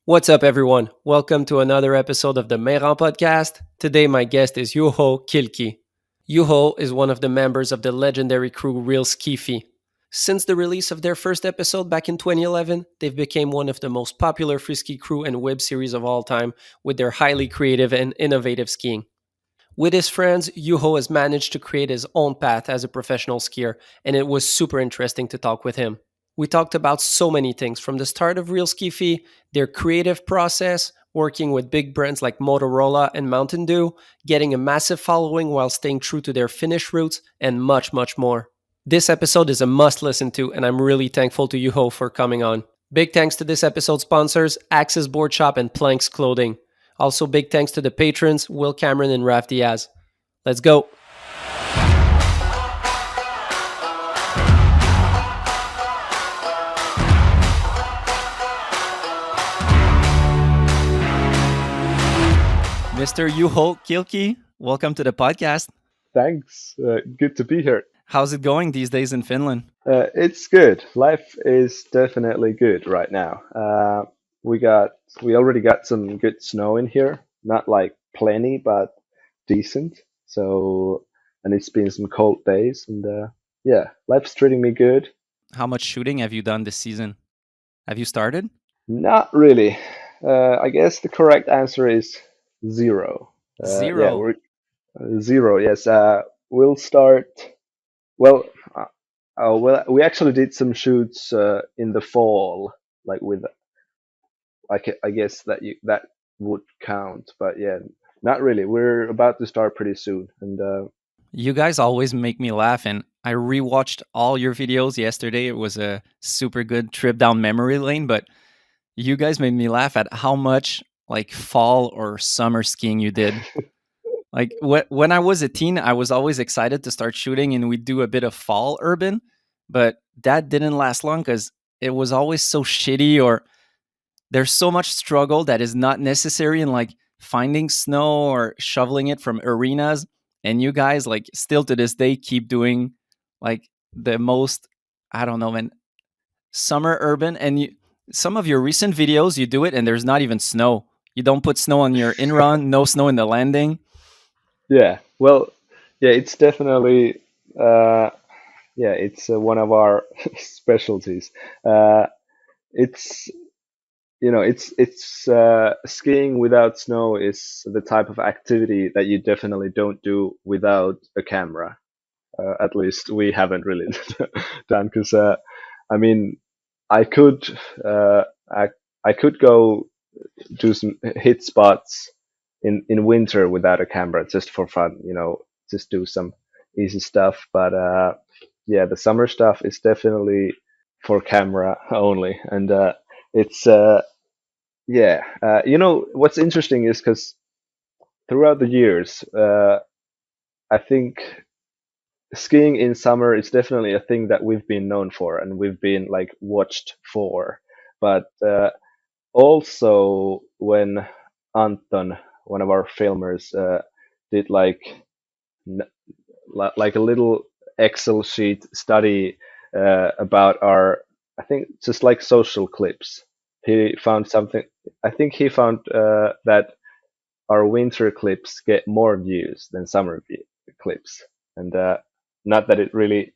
What's up, everyone? Welcome to another episode of the Mayrand podcast. Today, my guest is Juho Kilkki. Juho is one of the members of the legendary crew Real Skifi. Since the release of their first episode back in 2011, they've become one of the most popular freeski crew and web series of all time with their highly creative and innovative skiing. With his friends, Juho has managed to create his own path as a professional skier, and it was super interesting to talk with him. We talked about so many things from the start of Real Skifi, their creative process, working with big brands like Motorola and Mountain Dew, getting a massive following while staying true to their Finnish roots, and much, much more. This episode is a must listen to, and I'm really thankful to Juho for coming on. Big thanks to this episode's sponsors, Axis Board Shop and Planks Clothing. Also, big thanks to the patrons, Will Cameron and Raf Diaz. Let's go. Mr. Juho Kilkki, welcome to the podcast. Thanks. Good to be here. How's it going these days in Finland? It's good. Life is definitely good right now. We already got some good snow in here. Not like plenty, but decent. And it's been some cold days, and yeah, life's treating me good. How much shooting have you done this season? Have you started? Not really. I guess the correct answer is zero. Yeah, Zero. we're zero. Yes. We'll start. Well, we actually did some shoots in the fall, like with I guess that would count, but yeah, not really. We're about to start pretty soon, and You guys always make me laugh, and I rewatched all your videos yesterday. It was a super good trip down memory lane, but you guys made me laugh at how much like fall or summer skiing you did. Like when I was a teen, I was always excited to start shooting, and we'd do a bit of fall urban, but that didn't last long because it was always so shitty, or there's so much struggle that is not necessary in like finding snow or shoveling it from arenas. And you guys, like, still to this day, keep doing like the most, I don't know, man, summer urban. And some of your recent videos, you do it, and there's not even snow. You don't put snow on your in run, no snow in the landing. yeah, well, yeah, it's definitely yeah, it's one of our specialties. It's it's skiing without snow is the type of activity that you definitely don't do without a camera. At least we haven't really done because I mean I could uh, I I could go do some hit spots in winter without a camera just for fun, just do some easy stuff. But yeah, the summer stuff is definitely for camera only, and it's yeah. What's interesting is because throughout the years, I think skiing in summer is definitely a thing that we've been known for and we've been like watched for. But also when Anton, one of our filmers, did n- like a little Excel sheet study about our, I think just like social clips. He found something. I think he found that our winter clips get more views than clips, and not that it really.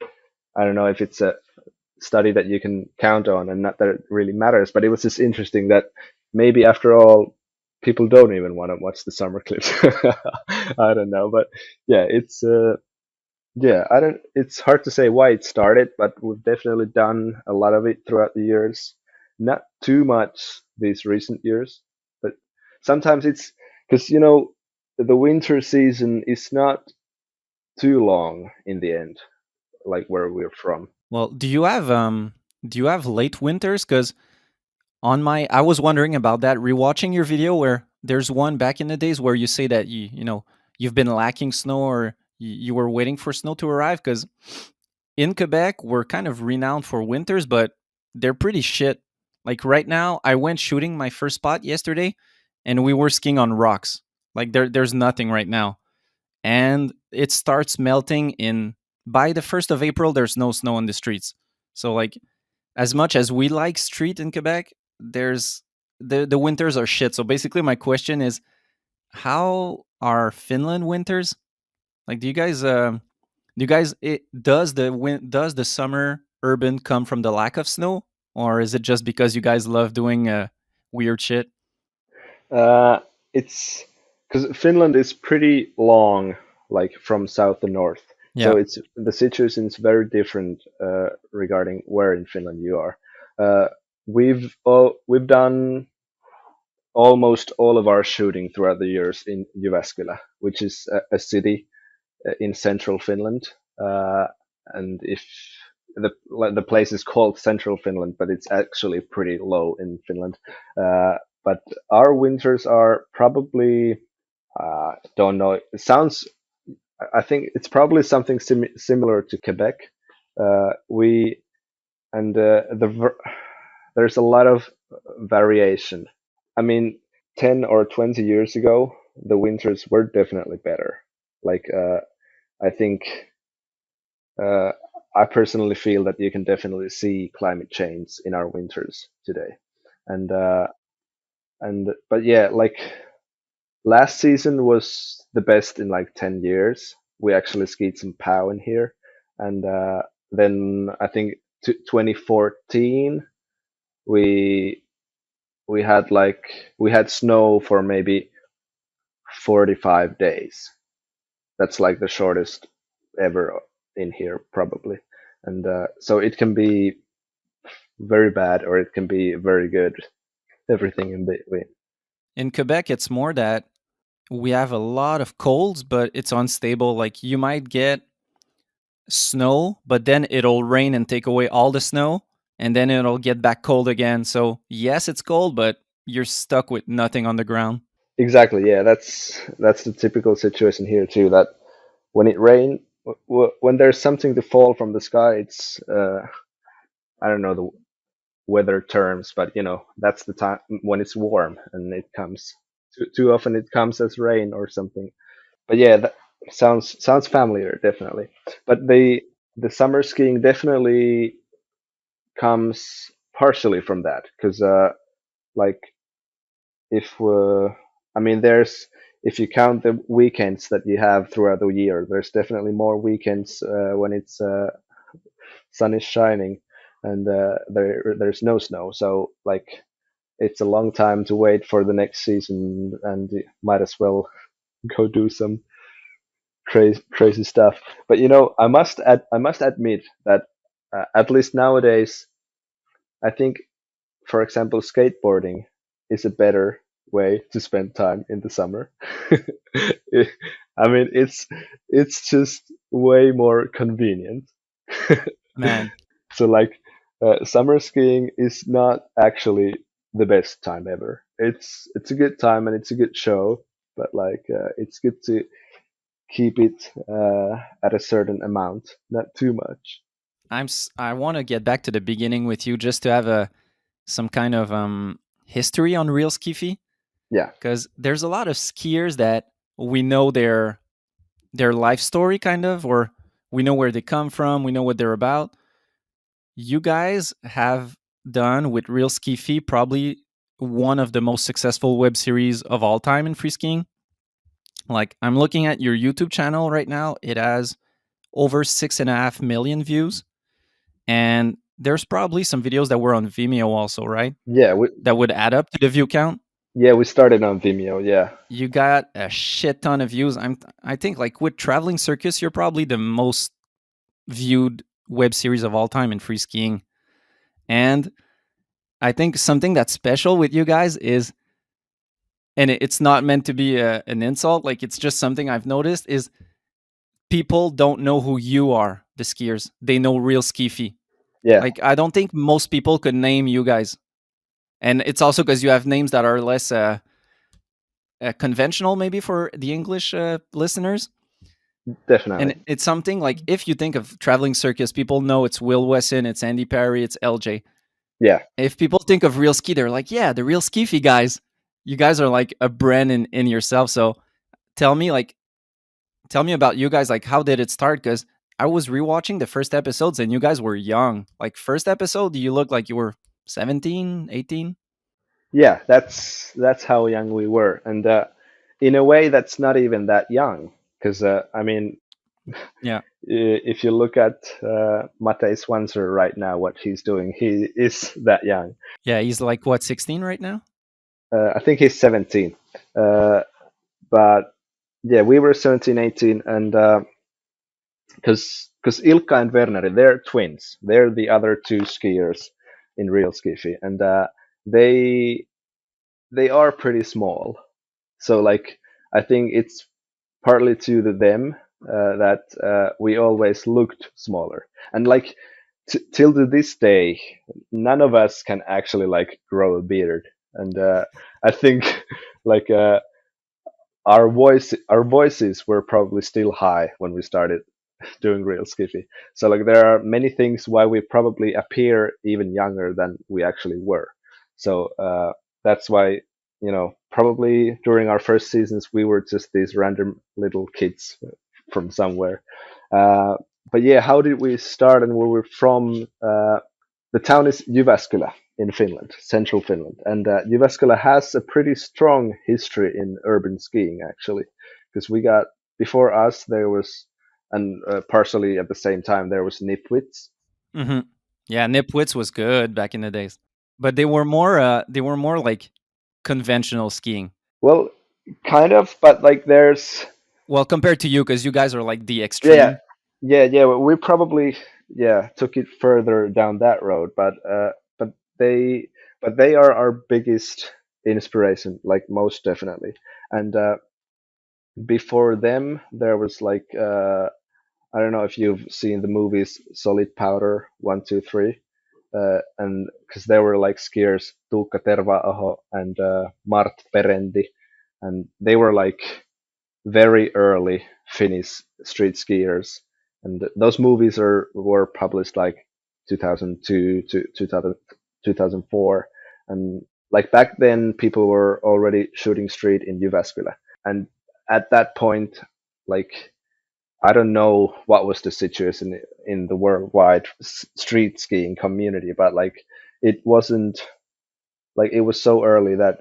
I don't know if it's a study that you can count on, and not that it really matters. But it was just interesting that maybe after all, people don't even want to watch the summer clips. I don't know, but yeah, it's yeah, I don't. It's hard to say why it started, but we've definitely done a lot of it throughout the years. Not too much these recent years, but sometimes it's because the winter season is not too long in the end, like where we're from. Well, do you have late winters? Because I was wondering about that. Rewatching your video, where there's one back in the days where you say that you've been lacking snow, or you were waiting for snow to arrive. Because in Quebec, we're kind of renowned for winters, but they're pretty shit. Like right now, I went shooting my first spot yesterday, and we were skiing on rocks. Like there's nothing right now, and it starts melting in by the 1st of April. There's no snow on the streets. So like, as much as we like street in Quebec, there's the winters are shit. So basically, my question is, how are Finland winters? Like, do you guys does the summer urban come from the lack of snow, or is it just because you guys love doing weird shit? Uh, it's because Finland is pretty long, like from south to north. So Yeah. it's the situation is very different regarding where in Finland you are. Uh, we've done almost all of our shooting throughout the years in Jyväskylä, which is a city in central Finland. Uh, and if the place is called Central Finland, but it's actually pretty low in Finland. But our winters are probably don't know. It sounds. I think it's probably something similar to Quebec. We and there's a lot of variation. I mean, 10 or 20 years ago, the winters were definitely better. Like I think uh, I personally feel that you can definitely see climate change in our winters today, and but yeah, like last season was the best in like 10 years. We actually skied some POW in here, and then I think 2014 we we had like we had snow for maybe 45 days. That's like the shortest ever in here probably, and so it can be very bad or it can be very good. Everything in between. In Quebec, it's more that we have a lot of colds, but it's unstable. Like, you might get snow, but then it'll rain and take away all the snow, and then it'll get back cold again. So yes, it's cold, but you're stuck with nothing on the ground. Exactly. Yeah, that's the typical situation here too. That when it rain, when there's something to fall from the sky, it's I don't know the weather terms, but that's the time when it's warm and it comes. Too often it comes as rain or something. But yeah, that sounds familiar, definitely. But the summer skiing definitely comes partially from that, because like if I mean there's if you count the weekends that you have throughout the year, there's definitely more weekends when it's sun is shining and there's no snow. So like it's a long time to wait for the next season, and you might as well go do some crazy stuff. But I must admit that at least nowadays, I think, for example, skateboarding is a better way to spend time in the summer. I mean, it's just way more convenient. Man, So like, summer skiing is not actually the best time ever. It's a good time and it's a good show, but like, it's good to keep it at a certain amount, not too much. I want to get back to the beginning with you just to have a some kind of history on real skifi, Yeah, because there's a lot of skiers that we know their life story kind of, or we know where they come from, we know what they're about. You guys have done with real skifi probably one of the most successful web series of all time in free skiing. Like, I'm looking at your YouTube channel right now, it has over 6.5 million views, and there's probably some videos that were on Vimeo also, right? yeah, That would add up to the view count. we started on Vimeo. Yeah, You got a shit ton of views. I think, like, with Traveling Circus, you're probably the most viewed web series of all time in free skiing. And I think something that's special with you guys is, and it's not meant to be an insult, like, it's just something I've noticed, is people don't know who you are, the skiers. They know real skifi. yeah, Like, I don't think most people could name you guys. And it's also because you have names that are less conventional, maybe, for the English listeners. definitely. And it's something like, if you think of Traveling Circus, people know it's Will Wesson, it's Andy Parry, it's LJ. Yeah, If people think of real ski, they're like, yeah, the real skifi guys. You guys are like a brand in yourself. So tell me, like, tell me about you guys. Like, how did it start? Because I was rewatching the first episodes and you guys were young. Like, first episode, you looked like you were 17, 18. Yeah, that's how young we were, and in a way, that's not even that young, because I mean, Yeah. if you look at Matej Swanser right now, what he's doing, he is that young. Yeah, he's like what, 16 right now? I think he's 17, but yeah, we were 17, 18, and because Ilka and Werner, they're twins. They're the other two skiers in real skifi, and they they are pretty small. So like I think it's partly to them that we always looked smaller, and like till to this day, none of us can actually like grow a beard, and I think like our voices were probably still high when we started doing real skiffy. So like there are many things why we probably appear even younger than we actually were. So that's why probably during our first seasons we were just these random little kids from somewhere. Uh, but yeah, how did we start and where we're from? The town is Jyväskylä in Finland, central Finland, and Jyväskylä has a pretty strong history in urban skiing actually, because we got before us there was, and partially at the same time there was Nipwitz. Hmm. Yeah, Nipwitz was good back in the days, but they were more like conventional skiing. Well, kind of, but like there's Well, compared to you, because you guys are like the yeah, extreme. yeah. We probably took it further down that road, but they but they are our biggest inspiration, like most definitely, and before them there was like I don't know if you've seen the movies Solid Powder 1, 2, 3, and because there were like skiers Tuukka Terva-aho and Mart Perendi, and they were like very early Finnish street skiers, and those movies were published like 2002 to 2004, and like back then people were already shooting street in Jyväskylä, and at that point, like I don't know what was the situation in the worldwide street skiing community, but like it wasn't like it was so early that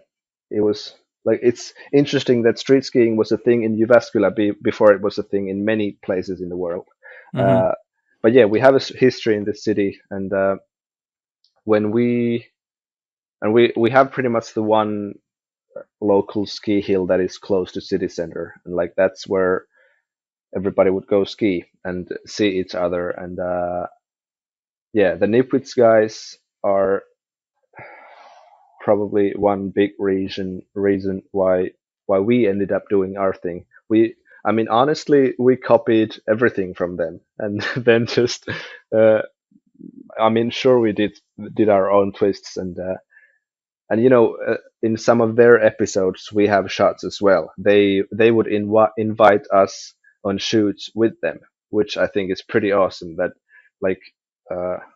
it was like it's interesting that street skiing was a thing in Jyväskylä before it was a thing in many places in the world. Hmm. Uh, but yeah, we have a history in this city, and when we have pretty much the one local ski hill that is close to city center, and like that's where everybody would go ski and see each other. And yeah, the Nipwitz guys are probably one big reason why we ended up doing our thing. I mean, honestly, we copied everything from them, and then just, uh, I mean, sure, we did our own twists, and in some of their episodes, we have shots as well. They would invite us on shoots with them, which I think is pretty awesome. That like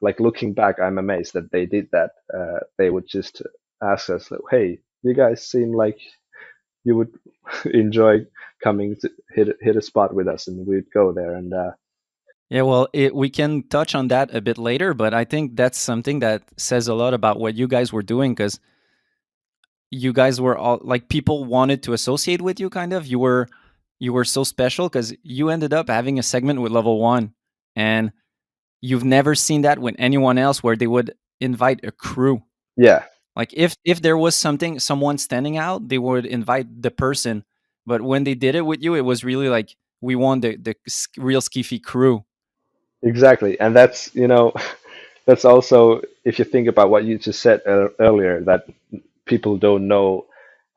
like looking back, I'm amazed that they did that. They would just ask us, like, "Hey, you guys seem like you would enjoy coming to hit a spot with us," and we'd go there. And Yeah, well, we can touch on that a bit later, but I think that's something that says a lot about what you guys were doing, because you guys were all like, people wanted to associate with you. Kind of, you were so special because you ended up having a segment with level one, and you've never seen that with anyone else, where they would invite a crew. yeah, Like if there was someone standing out, they would invite the person. But when they did it with you, it was really like, we want the real skiffy crew. exactly. And that's that's also if you think about what you just said earlier, that people don't know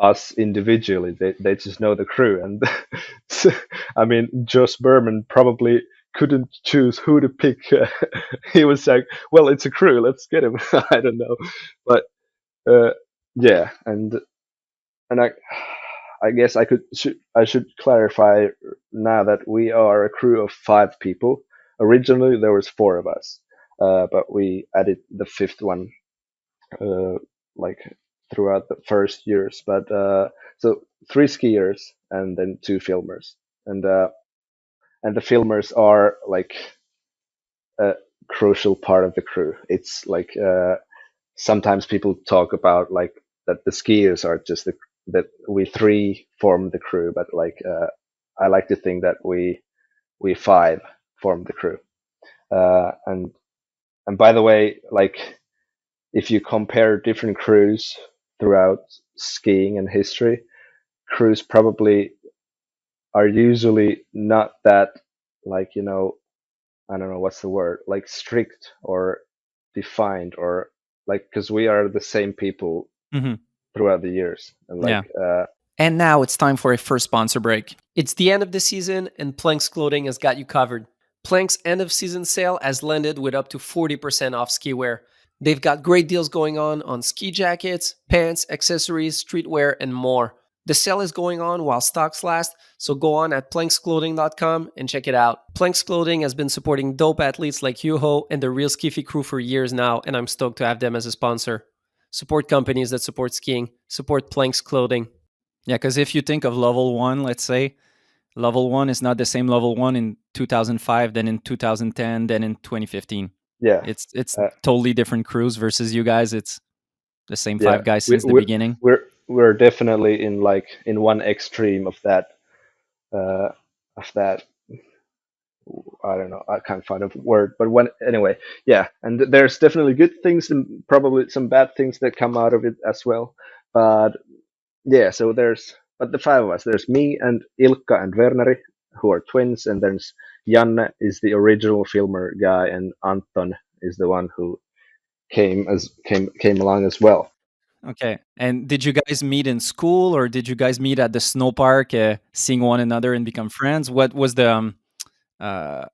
us individually. They just know the crew. And I mean, Josh Berman probably couldn't choose who to pick. He was like, well, it's a crew. Let's get him. I don't know. But uh, yeah. And I guess I should clarify now that we are a crew of 5 people. Originally, there was 4 of us, but we added the fifth one uh, like throughout the first years. But so 3 skiers and then 2 filmers, and uh, and the filmers are like a crucial part of the crew. It's like sometimes people talk about like that the skiers are just that we three form the crew, but like I like to think that we five form the crew. And by the way, like if you compare different crews throughout skiing and history, crews probably are usually not that, like, I don't know what's the word, like strict or defined, or like, because we are the same people Hmm. throughout the years, and Yeah. like And now it's time for a first sponsor break. It's the end of the season, and Plank's Clothing has got you covered. Plank's end of season sale has landed with up to 40% off ski wear. They've got great deals going on ski jackets, pants, accessories, streetwear, and more. The sale is going on while stocks last, so go on at planksclothing.com and check it out. Planks Clothing has been supporting dope athletes like Juho and the Real Skifi crew for years now, and I'm stoked to have them as a sponsor. Support companies that support skiing. Support Planks Clothing. Yeah, because if you think of level one, let's say, level one is not the same level one in 2005 than in 2010 than in 2015. yeah, It's uh, totally different crews versus you guys. It's the same yeah, five guys we, since the we beginning. we're definitely in like in one extreme uh of that. I don't know. I can't find a word, but when anyway, yeah. And there's definitely good things and probably some bad things that come out of it as well. But yeah, so but the five of us. There's me and Ilkka and Werneri, who are twins, and there's Janne is the original filmer guy, and Anton is the one who came along as well. Okay. And did you guys meet in school or did you guys meet at the snow park, seeing one another and become friends? What was the uh,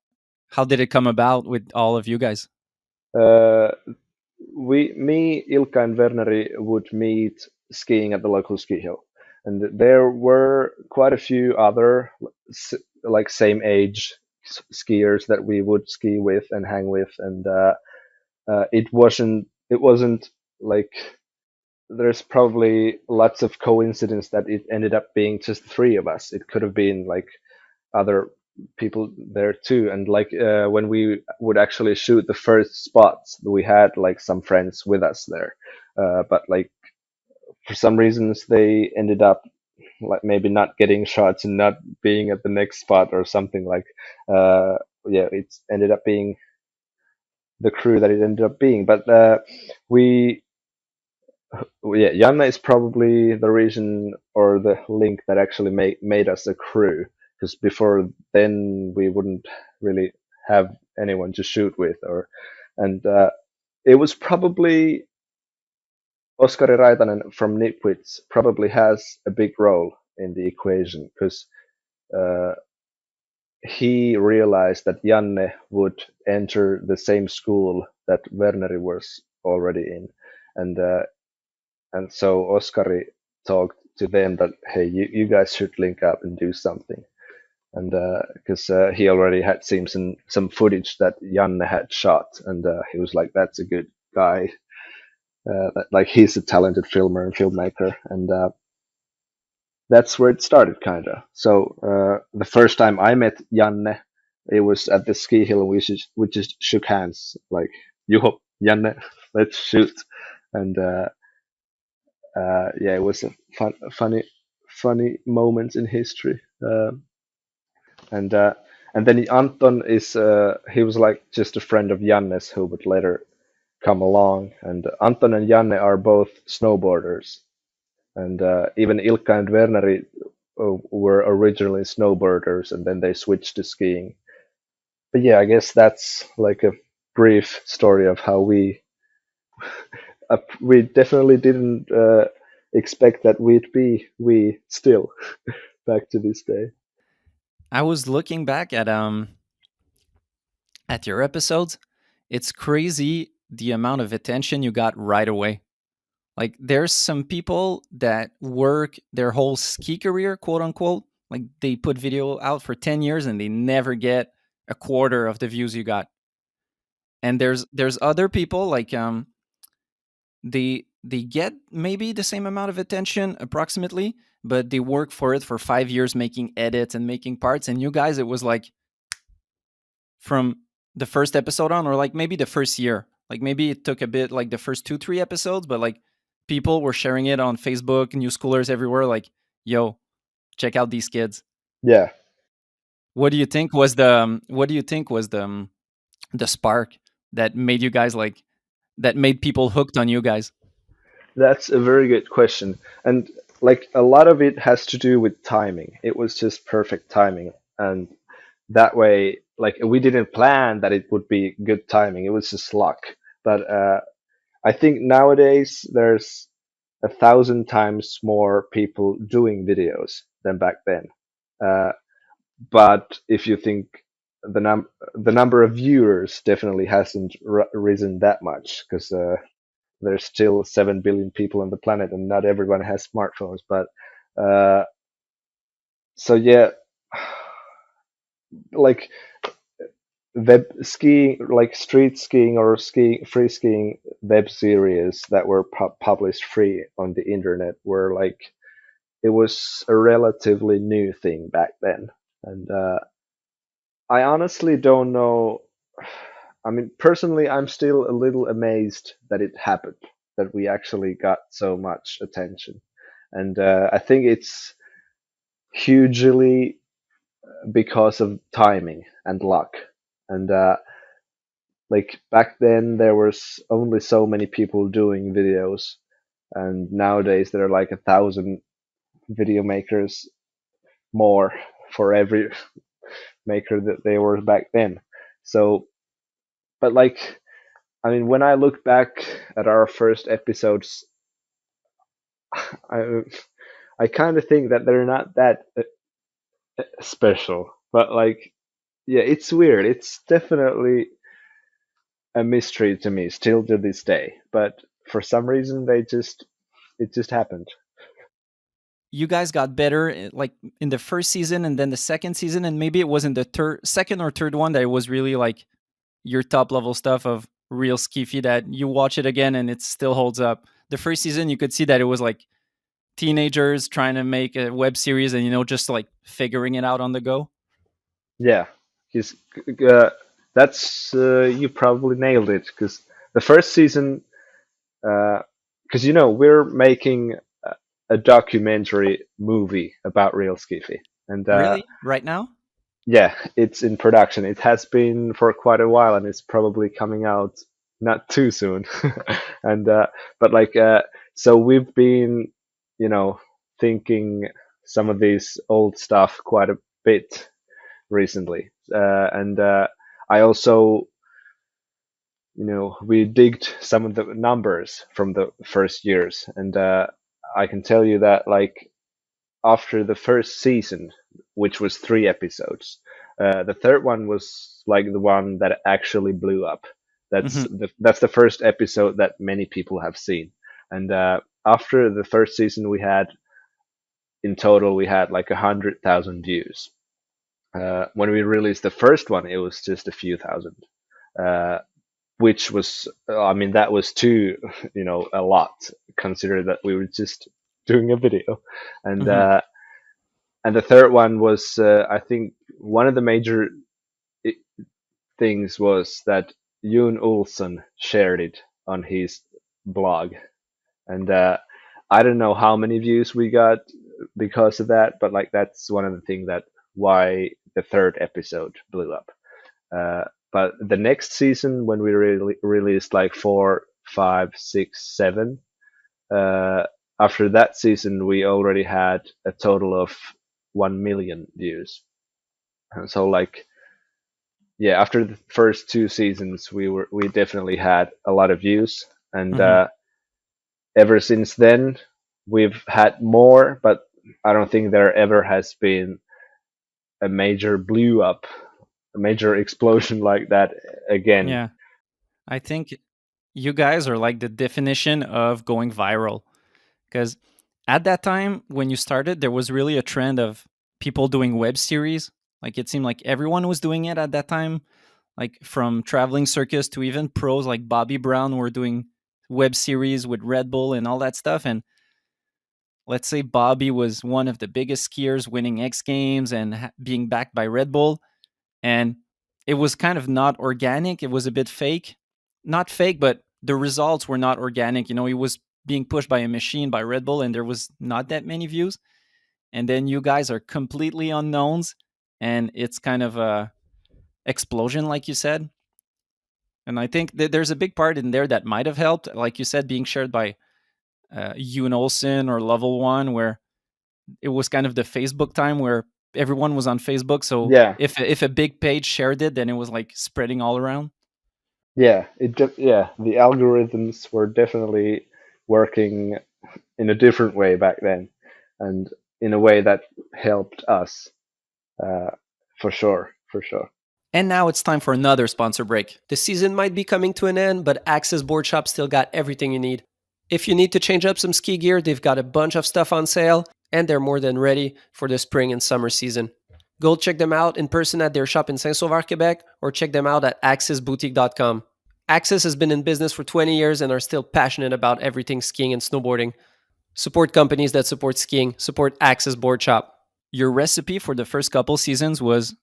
how did it come about with all of you guys? Uh, me, Ilkka, and Werneri would meet skiing at the local ski hill, and there were quite a few other like same age skiers that we would ski with and hang with, and it wasn't like there's probably lots of coincidence that it ended up being just three of us. It could have been like other people there too, and like when we would actually shoot the first spots, we had like some friends with us there, but like for some reasons they ended up like maybe not getting shots and not being at the next spot or something, like yeah, it's ended up being the crew that it ended up being. But we yeah, Janne is probably the reason or the link that actually made us a crew, because before then we wouldn't really have anyone to shoot with, or and it was probably Oskari Raitanen from Nipwits probably has a big role in the equation, because uh, he realized that Janne would enter the same school that Werneri was already in, and so Oskari talked to them that, hey, you guys should link up and do something. And because he already had seen some footage that Janne had shot, and he was like, that's a good guy. Like he's a talented filmer and filmmaker, and that's where it started, kind of. So the first time I met Janne, it was at the ski hill, and we just shook hands, like, Juho, Janne, let's shoot. And yeah, it was a funny moment in history. And and then Anton is he was like just a friend of Janne's who would later come along. And Anton and Janne are both snowboarders, and even Ilkka and Werneri were originally snowboarders, and then they switched to skiing. But yeah, I guess that's like a brief story of how we definitely didn't expect that we'd be we still back to this day. I was looking back at your episodes. It's crazy the amount of attention you got right away. Like there's some people that work their whole ski career, quote unquote, like they put video out for 10 years and they never get a quarter of the views you got. And there's other people like they get maybe the same amount of attention approximately, but they work for it for 5 years making edits and making parts, and you guys it was like from the first episode on, or like maybe the first year. Like maybe it took a bit, like the first 2 3 episodes, but like people were sharing it on Facebook, new schoolers everywhere, like, yo, check out these kids. Yeah, What do you think was the spark that made you guys like that made people hooked on you guys? that's a very good question. And like a lot of it has to do with timing. It was just perfect timing. And that way, like we didn't plan that it would be good timing. It was just luck. But I think nowadays there's 1,000 times more people doing videos than back then. Uh, but if you think the number of viewers definitely hasn't risen that much because there's still 7 billion people on the planet and not everyone has smartphones. But uh, so yeah, like web skiing, like street skiing or skiing, free skiing web series that were published free on the internet were like it was a relatively new thing back then, and I honestly don't know. I mean, personally, I'm still a little amazed that it happened, that we actually got so much attention, and I think it's hugely because of timing and luck, and like back then there was only so many people doing videos, and nowadays there are like 1,000 video makers more for every maker that they were back then. So, but like, I mean, when I look back at our first episodes, I I kind of think that they're not that special. But like, yeah, it's weird. It's definitely a mystery to me still to this day. But for some reason, it just happened. You guys got better like in the first season and then the second season, and maybe it was in the second or third one that it was really like your top level stuff of real skifi that you watch it again and it still holds up. The first season you could see that it was like teenagers trying to make a web series and just like figuring it out on the go. Yeah, because that's you probably nailed it. Because the first season, because we're making a documentary movie about real skiffy, and Really? Right now? yeah, it's in production. It has been for quite a while, and it's probably coming out not too soon. And but like so we've been, you know, thinking some of these old stuff quite a bit recently, and I also, we digged some of the numbers from the first years, and I can tell you that like after the first season, which was 3 episodes, the third one was like the one that actually blew up. Hmm. That's the first episode that many people have seen, and after the first season, in total we had like 100,000 views. When we released the first one, it was just a few thousand, uh, which was, I mean, that was too, a lot, consider that we were just doing a video, and Hmm. and the third one was, I think, one of the major i- things was that Yoon Olsen shared it on his blog, and I don't know how many views we got because of that, but like that's one of the things that why the third episode blew up. But the next season, when we released like four, five, six, seven, uh, after that season, we already had a total of 1 million views. And so, like, yeah, after the first 2 seasons, we definitely had a lot of views, and Hmm. ever since then, we've had more. But I don't think there ever has been a major blew up, a major explosion like that again. Yeah. I think you guys are like the definition of going viral. Because at that time, when you started, there was really a trend of people doing web series. Like it seemed like everyone was doing it at that time, like from traveling circus to even pros like Bobby Brown were doing web series with Red Bull and all that stuff. And let's say Bobby was one of the biggest skiers winning X Games and being backed by Red Bull. And it was kind of not organic. It was a bit fake. Not fake, but the results were not organic. It was being pushed by a machine by Red Bull, and there was not that many views. And then you guys are completely unknowns, and it's kind of a explosion, like you said. And I think that there's a big part in there that might have helped, like you said, being shared by you and Olsen or Level One, where it was kind of the Facebook time where everyone was on Facebook. So Yeah, if a big page shared it, then it was like spreading all around. yeah, yeah. The algorithms were definitely working in a different way back then, and in a way that helped us, uh, for sure, for sure. And now it's time for another sponsor break. The season might be coming to an end, but Access Board Shop still got everything you need. If you need to change up some ski gear, they've got a bunch of stuff on sale, and they're more than ready for the spring and summer season. Go check them out in person at their shop in Saint-Sauveur, Quebec, or check them out at accessboutique.com. Access has been in business for 20 years and are still passionate about everything skiing and snowboarding. Support companies that support skiing. Support Access Board Shop. Your recipe for the first couple seasons was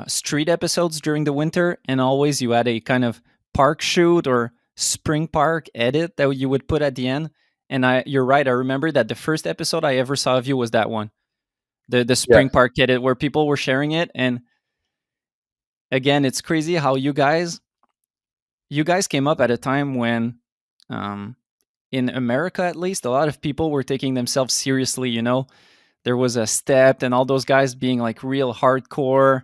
street episodes during the winter, and always you had a kind of park shoot or spring park edit that you would put at the end. And you're right. I remember that the first episode I ever saw of you was that one, the Yeah. spring park edit, where people were sharing it. And again, it's crazy how you guys came up at a time when, um, in America at least, a lot of people were taking themselves seriously. There was a step and all those guys being like real hardcore,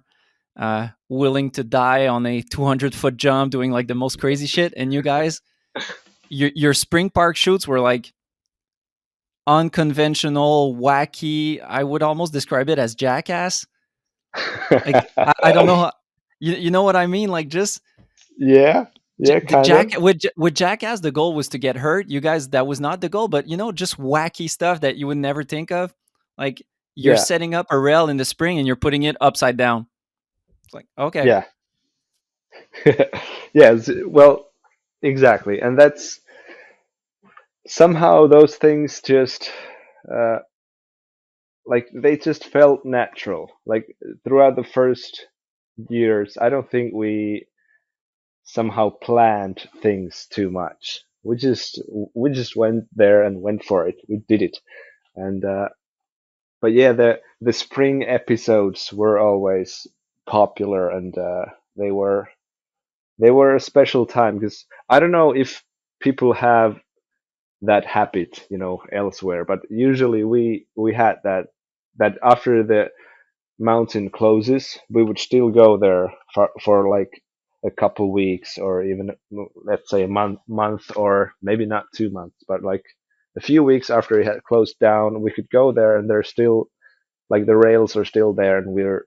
willing to die on a 200-foot jump, doing like the most crazy shit. And you guys, your spring park shoots were like unconventional, wacky. I would almost describe it as jackass. Like I don't know how, you know what I mean? Like just Yeah, yeah, the kind of. with jackass, the goal was to get hurt. You guys, that was not the goal, but just wacky stuff that you would never think of. Like you're Yeah, setting up a rail in the spring and you're putting it upside down. It's like, okay. yeah, yes. Well, exactly, and that's somehow those things just uh, like they just felt natural. Like throughout the first years, I don't think we somehow planned things too much. We just went there and went for it. We did it, and but yeah, the spring episodes were always popular, and they were they were a special time because I don't know if people have that habit, elsewhere, but usually we had that after the mountain closes, we would still go there for like a couple weeks or even let's say a month or maybe not 2 months, but like a few weeks after it had closed down, we could go there and there's still like the rails are still there and we're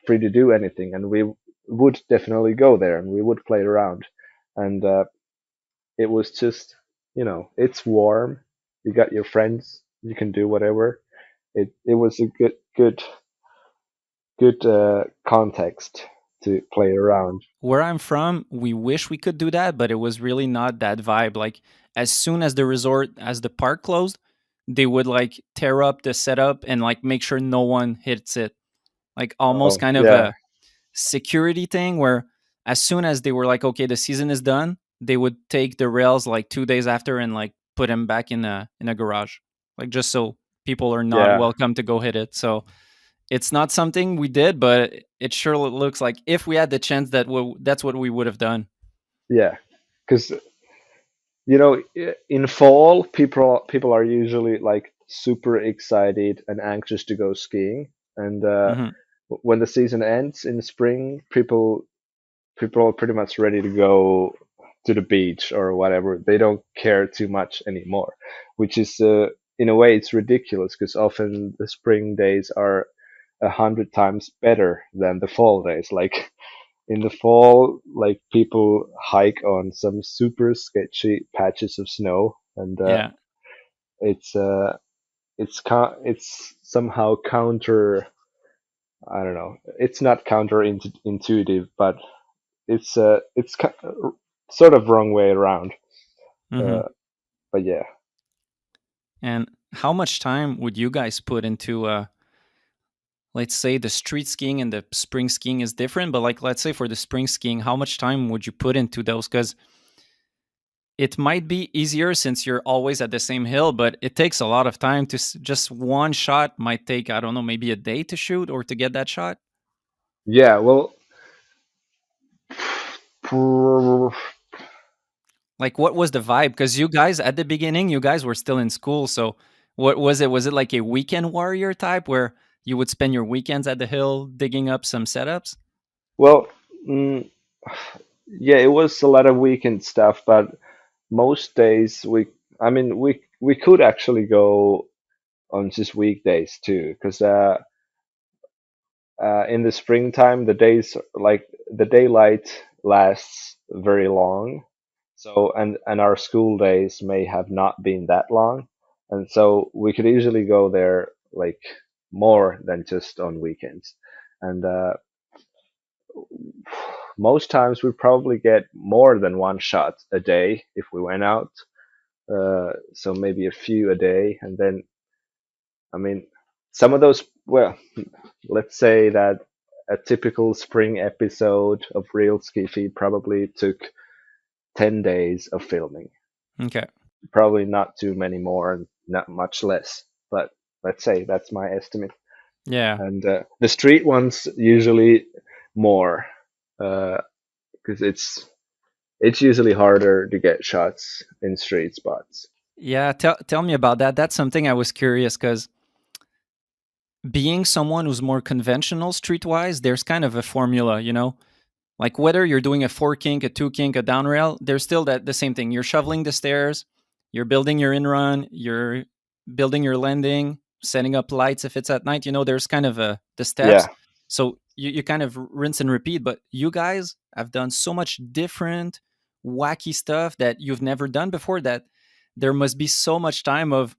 free to do anything, and we would definitely go there and we would play around, and it was just it's warm, you got your friends, you can do whatever. It was a good context to play around. Where I'm from, we wish we could do that, but it was really not that vibe. Like as soon as the park closed, they would like tear up the setup and like make sure no one hits it. Like almost Oh kind of yeah, a security thing where as soon as they were like, okay, the season is done, they would take the rails like 2 days after and like put them back in a garage, like just so people are not yeah, welcome to go hit it. So it's not something we did, but it sure looks like if we had the chance, that's what we would have done. yeah. Because in fall, people are usually like super excited and anxious to go skiing, and Hmm. when the season ends in spring, people are pretty much ready to go to the beach or whatever. They don't care too much anymore, which is in a way it's ridiculous because often the spring days are 100 times better than the fall days. Like in the fall, like people hike on some super sketchy patches of snow, and Yeah. it's somehow counter. I don't know. It's not counterintuitive, but it's sort of wrong way around. Hmm. Uh, but yeah, And how much time would you guys put into, let's say the street skiing and the spring skiing is different, but like let's say for the spring skiing, how much time would you put into those? Because it might be easier since you're always at the same hill, but it takes a lot of time to just one shot might take, I don't know, maybe a day to shoot or to get that shot. Yeah, well, Like, what was the vibe? Because you guys at the beginning, you guys were still in school. So what was it? Was it like a weekend warrior type where you would spend your weekends at the hill digging up some setups? well, mm, yeah, it was a lot of weekend stuff, but most days I mean, we could actually go on just weekdays too, because in the springtime, the days like the daylight lasts very long. So, and our school days may have not been that long, and so we could easily go there like more than just on weekends. And most times we probably get more than one shot a day if we went out. So maybe a few a day, and then I mean some of those. Well, let's say that a typical spring episode of Real Skifi probably took 10 days of filming. Okay. Probably not too many more and not much less, but let's say that's my estimate. Yeah. And the street ones usually more, because it's usually harder to get shots in street spots. Yeah. Tell me about that. That's something I was curious because being someone who's more conventional streetwise, there's kind of a formula, Like whether you're doing a four kink, a two kink, a down rail, there's still the same thing. You're shoveling the stairs, you're building your in run, you're building your landing, setting up lights if it's at night. There's kind of the Yeah, steps. So you kind of rinse and repeat. But you guys have done so much different, wacky stuff that you've never done before that there must be so much time of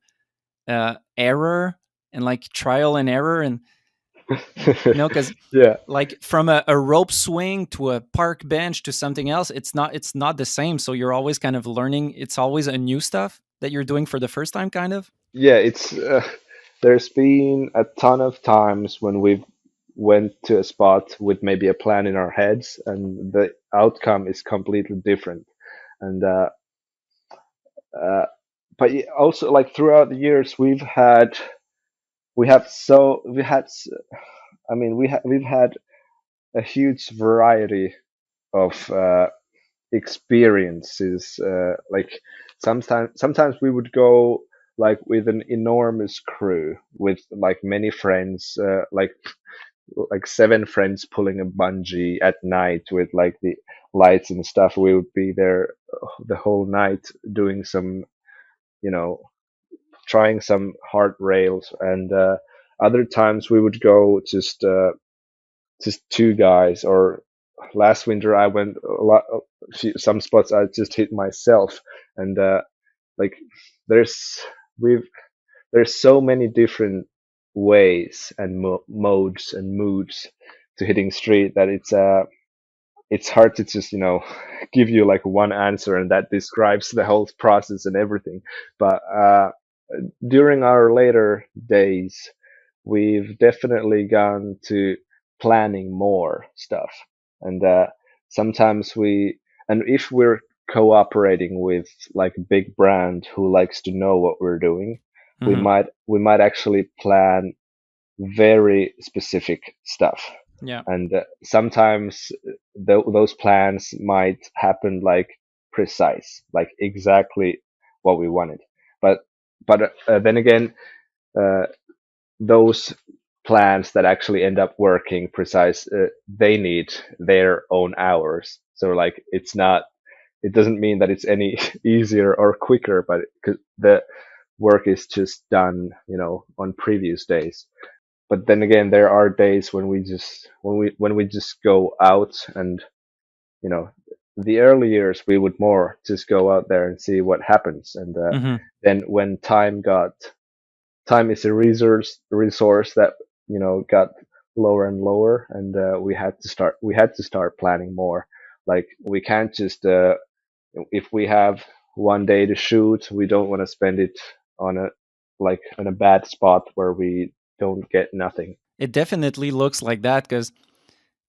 error and like trial and error and because yeah. like from a rope swing to a park bench to something else, it's not the same, so you're always kind of learning. It's always a new stuff that you're doing for the first time, kind of. Yeah, it's there's been a ton of times when we've went to a spot with maybe a plan in our heads and the outcome is completely different. And uh, but also like throughout the years we had I mean we've had a huge variety of experiences. Like sometimes we would go like with an enormous crew with like many friends, like seven friends pulling a bungee at night with like the lights and stuff. We would be there the whole night doing some, you know, trying some hard rails, and other times we would go just two guys. Or last winter I went a lot, some spots I just hit myself, and like there's we've there's so many different ways and modes and moods to hitting street that it's hard to just give you like one answer and that describes the whole process and everything. But during our later days we've definitely gone to planning more stuff, and sometimes and if we're cooperating with like a big brand who likes to know what we're doing, Hmm. we might actually plan very specific stuff. Yeah. And sometimes those plans might happen like precise, like exactly what we wanted. but but then again, uh, those plans that actually end up working precise, they need their own hours. So like it doesn't mean that it's any easier or quicker, but 'cause the work is just done, on previous days. But then again, there are days when we just go out, and you know the early years we would more just go out there and see what happens. And Hmm. then when time is a resource that got lower and lower, and we had to start planning more. Like we can't just if we have one day to shoot, we don't want to spend it on a bad spot where we don't get nothing. It definitely looks like that because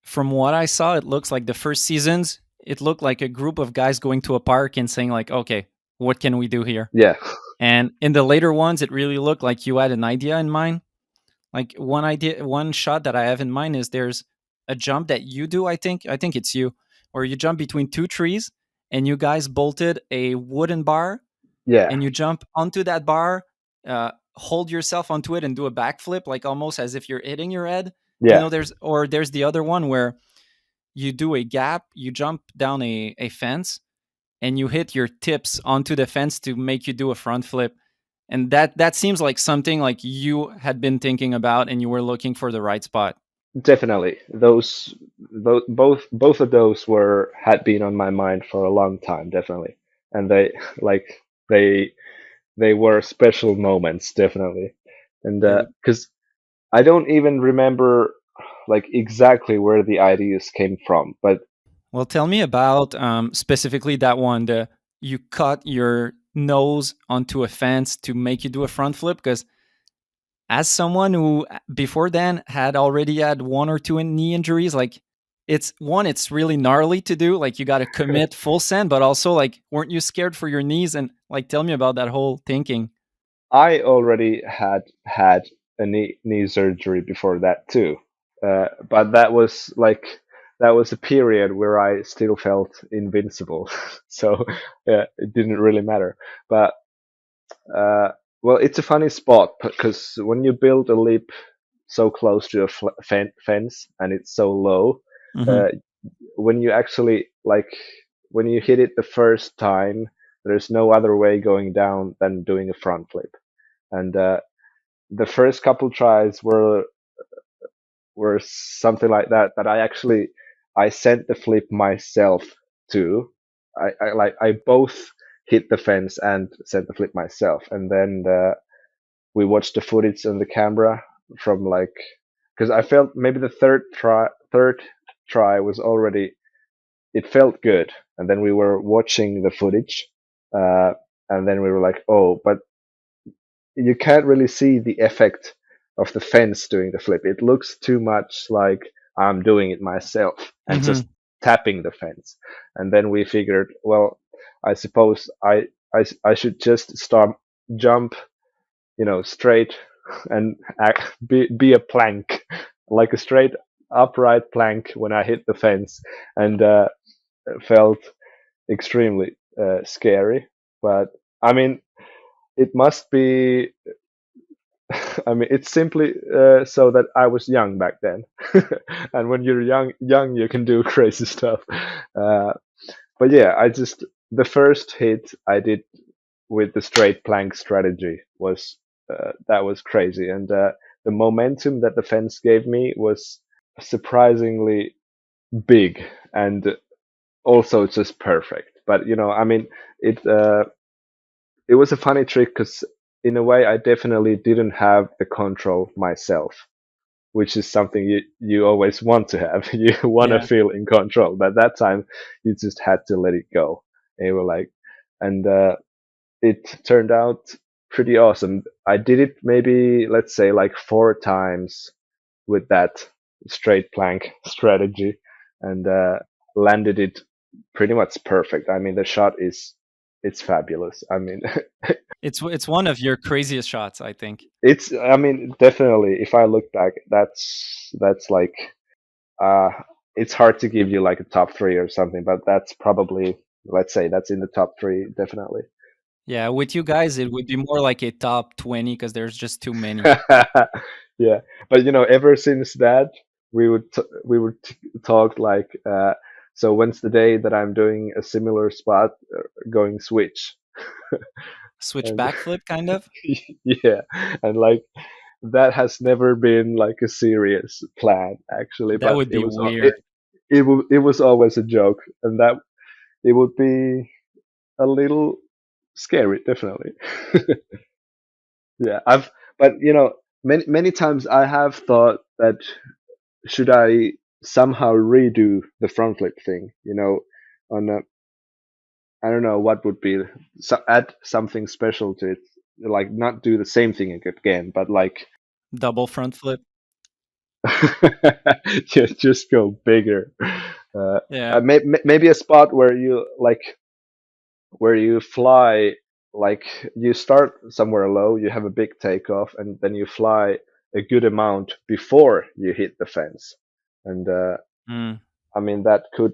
from what I saw, it looks like the first seasons it looked like a group of guys going to a park and saying like, okay, what can we do here? Yeah, And in the later ones, it really looked like you had an idea in mind. Like one shot that I have in mind is there's a jump that you do. I think it's you, where you jump between two trees and you guys bolted a wooden bar yeah, and you jump onto that bar, hold yourself onto it and do a backflip, like almost as if you're hitting your head. yeah. There's the other one where you do a gap, you jump down a fence, and you hit your tips onto the fence to make you do a front flip. And that seems like something like you had been thinking about and you were looking for the right spot. Definitely, both of those were had been on my mind for a long time, definitely, and they like they they were special moments, definitely, and Dude. because I don't even remember like exactly where the ideas came from, but Well, tell me about specifically that one. The You cut your nose onto a fence to make you do a front flip, because as someone who before then had already had one or two knee injuries, like it's really gnarly to do. Like you got to commit full send, but also like, weren't you scared for your knees? And like, tell me about that whole thinking. I already had a knee surgery before that too. But that was a period where I still felt invincible. So yeah, it didn't really matter. But uh, well, it's a funny spot because when you build a lip so close to a fence and it's so low, Hmm. uh, when you actually like when you hit it the first time, there's no other way going down than doing a front flip. And the first couple tries were something like that I sent the flip myself too. I both hit the fence and sent the flip myself, and then we watched the footage on the camera from like because I felt maybe the third try was already it felt good, and then we were watching the footage, uh, and then we were like, oh, but you can't really see the effect of the fence doing the flip. It looks too much like I'm doing it myself and Hmm. just tapping the fence. And then we figured, well, I suppose I should just start jump, straight and be a plank, like a straight upright plank when I hit the fence, and felt extremely scary. But I mean, it must be I mean, it's simply so that I was young back then, and when you're young, you can do crazy stuff. Uh, but yeah, the first hit I did with the straight plank strategy was that was crazy, and the momentum that the fence gave me was surprisingly big and also just perfect. But I mean, it uh, it was a funny trick because in a way I definitely didn't have the control myself, which is something you always want to have. You want to Yeah. feel in control, but that time you just had to let it go. And you were like, and it turned out pretty awesome. I did it maybe let's say like 4 times with that straight plank strategy, and landed it pretty much perfect. I mean, the shot is it's fabulous. I mean, It's one of your craziest shots, I think. I mean, definitely. If I look back, that's like, uh, it's hard to give you like a top three or something, but that's probably, let's say, that's in the top three, definitely. Yeah, with you guys, it would be more like a top 20 because there's just too many. Yeah, but ever since that, we would talk like, so when's the day that I'm doing a similar spot, going switch, Switch and backflip, kind of. yeah, and like that has never been like a serious plan actually, That but would it be was it weird. it was always a joke, and that it would be a little scary, definitely. Yeah, but many times I have thought that should I somehow redo the front flip thing, on a, I don't know what would be, add something special to it, like not do the same thing again, but like Double front flip. You just go bigger. Uh, Yeah. maybe a spot where you like where you fly, like you start somewhere low, you have a big takeoff, and then you fly a good amount before you hit the fence. And Mm. I mean that could,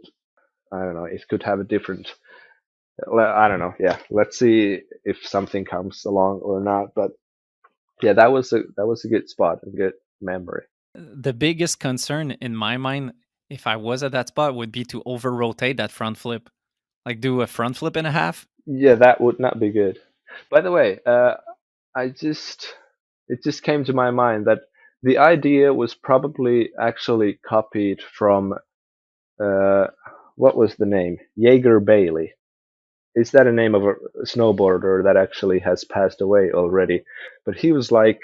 I don't know, it could have a different. I don't know. Yeah, let's see if something comes along or not. But yeah, that was a good spot, a good memory. The biggest concern in my mind, if I was at that spot, would be to over rotate that front flip, like do a front flip and a half. Yeah, that would not be good. By the way, I just it just came to my mind that the idea was probably actually copied from uh, what was the name? Jaeger Bailey. Is that a name of a snowboarder that actually has passed away already? But he was like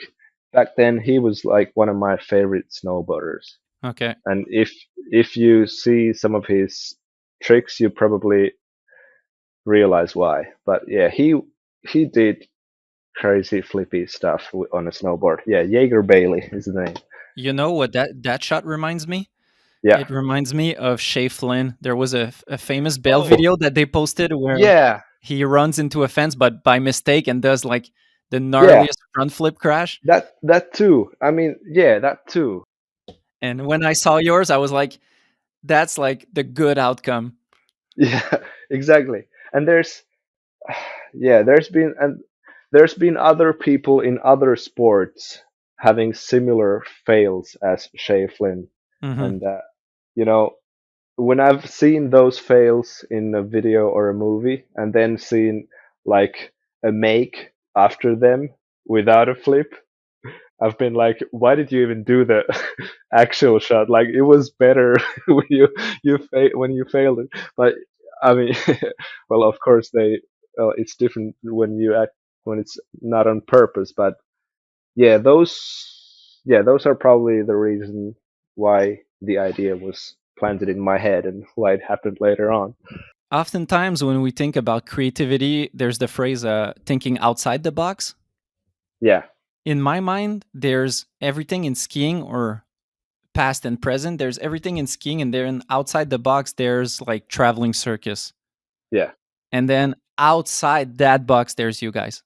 back then he was like one of my favorite snowboarders. Okay. And if you see some of his tricks, you probably realize why. But yeah, he did crazy flippy stuff on a snowboard. Yeah, Jaeger Bailey is the name. You know what that shot reminds me? Yeah. It reminds me of Shea Flynn. There was a famous bail Oh, video that they posted where yeah, he runs into a fence, but by mistake, and does like the yeah. gnarliest front flip crash. That too. I mean, yeah, that too. And when I saw yours, I was like, that's like the good outcome. Yeah, exactly. And yeah, there's been other people in other sports having similar fails as Shea Flynn, Hmm. and you know, when I've seen those fails in a video or a movie, and then seen like a make after them without a flip, I've been like, why did you even do the actual shot? Like it was better when when you failed it. But I mean, well, of course it's different when you act when it's not on purpose. But yeah, those are probably the reason why the idea was planted in my head and why it happened later on. Oftentimes, when we think about creativity, there's the phrase thinking outside the box. Yeah, In my mind, there's everything in skiing, or past and present. There's everything in skiing, and then outside the box, there's like traveling circus. yeah, And then outside that box, there's you guys.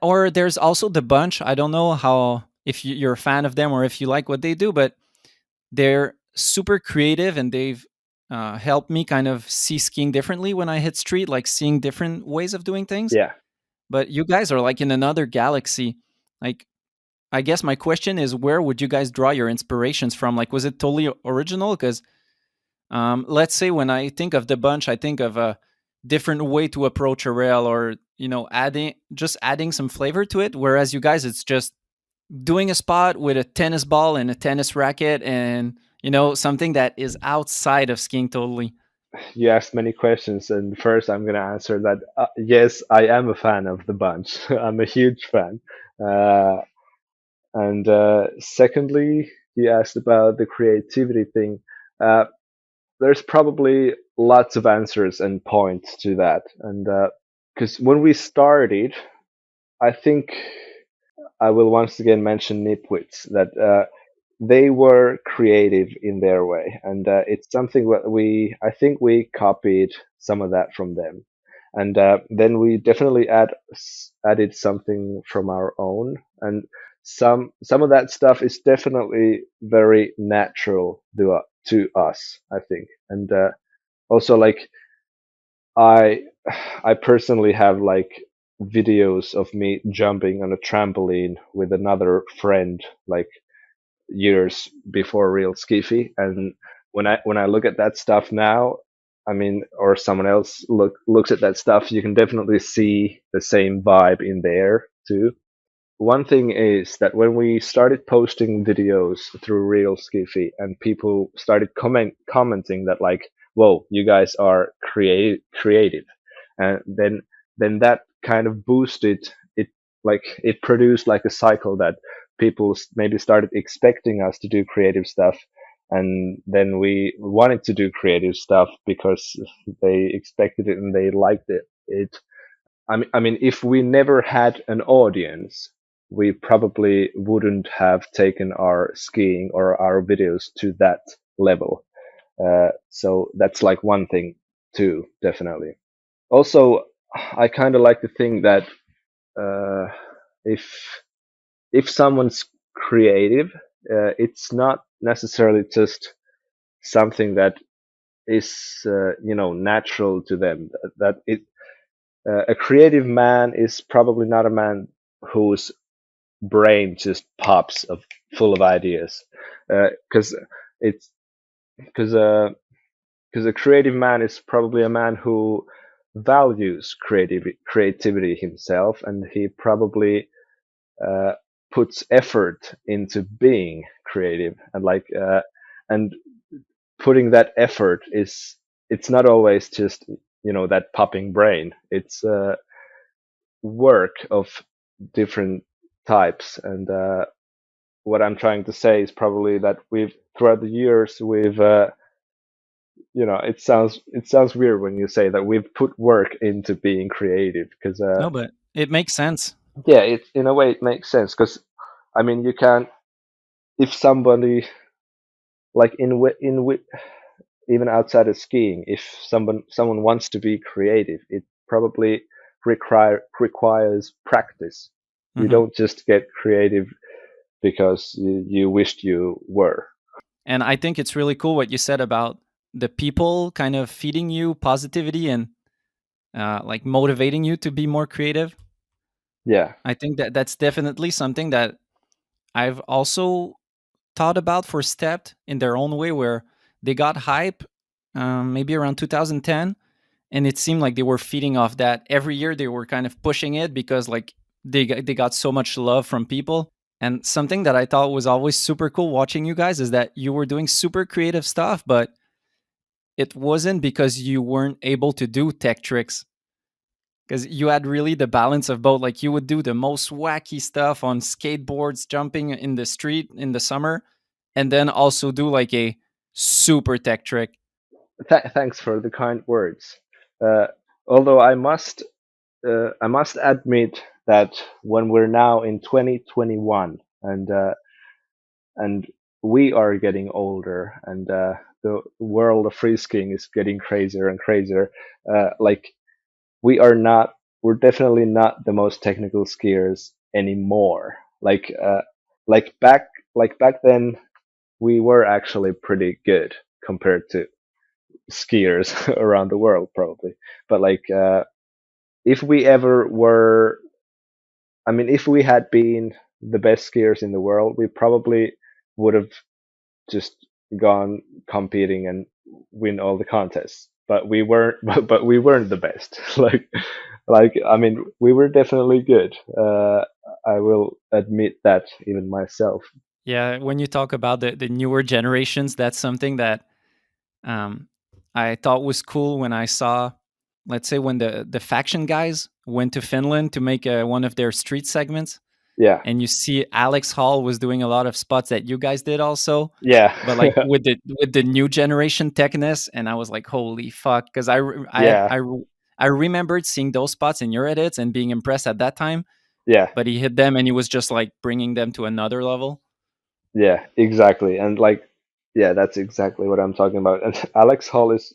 Or there's also the bunch. I don't know how, if you're a fan of them or if you like what they do, but they're super creative, and they've helped me kind of see skiing differently when I hit street, like seeing different ways of doing things. yeah. But you guys are like in another galaxy. Like, I guess my question is, where would you guys draw your inspirations from? Like, was it totally original? Because let's say when I think of the bunch, I think of a different way to approach a rail, or adding some flavor to it. Whereas you guys, it's just doing a spot with a tennis ball and a tennis racket, and something that is outside of skiing totally. You asked many questions, and first I'm going to answer that yes, I am a fan of the bunch. I'm a huge fan. Uh, and secondly, you asked about the creativity thing. Uh, there's probably lots of answers and points to that. And because when we started, I think I will once again mention Nipwits that they were creative in their way, and it's something that I think we copied some of that from them, and then we definitely added something from our own, and some of that stuff is definitely very natural to us, I think, and also like I I personally have like videos of me jumping on a trampoline with another friend like years before real skifi, and when I look at that stuff now, I mean, or someone else looks at that stuff, you can definitely see the same vibe in there too. One thing is that when we started posting videos through real skifi and people started commenting that like, whoa, you guys are creative, and then that kind of boosted it, like it produced like a cycle that people maybe started expecting us to do creative stuff, and then we wanted to do creative stuff because they expected it and they liked it. If we never had an audience, we probably wouldn't have taken our skiing or our videos to that level. So that's like one thing too, definitely. Also, I kind of like to think that uh, if someone's creative, it's not necessarily just something that is natural to them. That it A creative man is probably not a man whose brain just pops of full of ideas, because it's because a creative man is probably a man who values creativity himself, and he probably uh, puts effort into being creative, and and putting that effort is, it's not always just that popping brain. It's work of different types, and what I'm trying to say is probably that we've throughout the years we've it sounds weird when you say that we've put work into being creative, because No, but it makes sense. yeah, it in a way it makes sense, because I mean you can, if somebody, like even outside of skiing, if someone wants to be creative, it probably requires practice. You Hmm. don't just get creative because you wished you were. And I think it's really cool what you said about the people kind of feeding you positivity and like motivating you to be more creative. Yeah, I think that that's definitely something that I've also thought about for Stepped in their own way, where they got hype maybe around 2010, and it seemed like they were feeding off that every year. They were kind of pushing it because like they got so much love from people. And something that I thought was always super cool watching you guys is that you were doing super creative stuff, but it wasn't because you weren't able to do tech tricks, because you had really the balance of both. Like you would do the most wacky stuff on skateboards, jumping in the street in the summer, and then also do like a super tech trick. thanks for the kind words. Uh, Although I must admit that when we're now in 2021, and we are getting older, and the world of free skiing is getting crazier and crazier. Like we are not, we're definitely not the most technical skiers anymore. Like back then, we were actually pretty good compared to skiers around the world, probably. But if we ever were, I mean, if we had been the best skiers in the world, we probably would have just gone competing and win all the contests. But we weren't. But we weren't the best. I mean, we were definitely good. I will admit that even myself. Yeah, when you talk about the newer generations, that's something that um, I thought was cool when I saw, let's say, when the faction guys went to Finland to make one of their street segments, Yeah, and you see Alex Hall was doing a lot of spots that you guys did also, yeah, but like with the new generation techness, and I was like, holy fuck, because yeah, I remembered seeing those spots in your edits and being impressed at that time, yeah, but he hit them and he was just like bringing them to another level. yeah. Exactly, and yeah, that's exactly what I'm talking about. And Alex Hall is,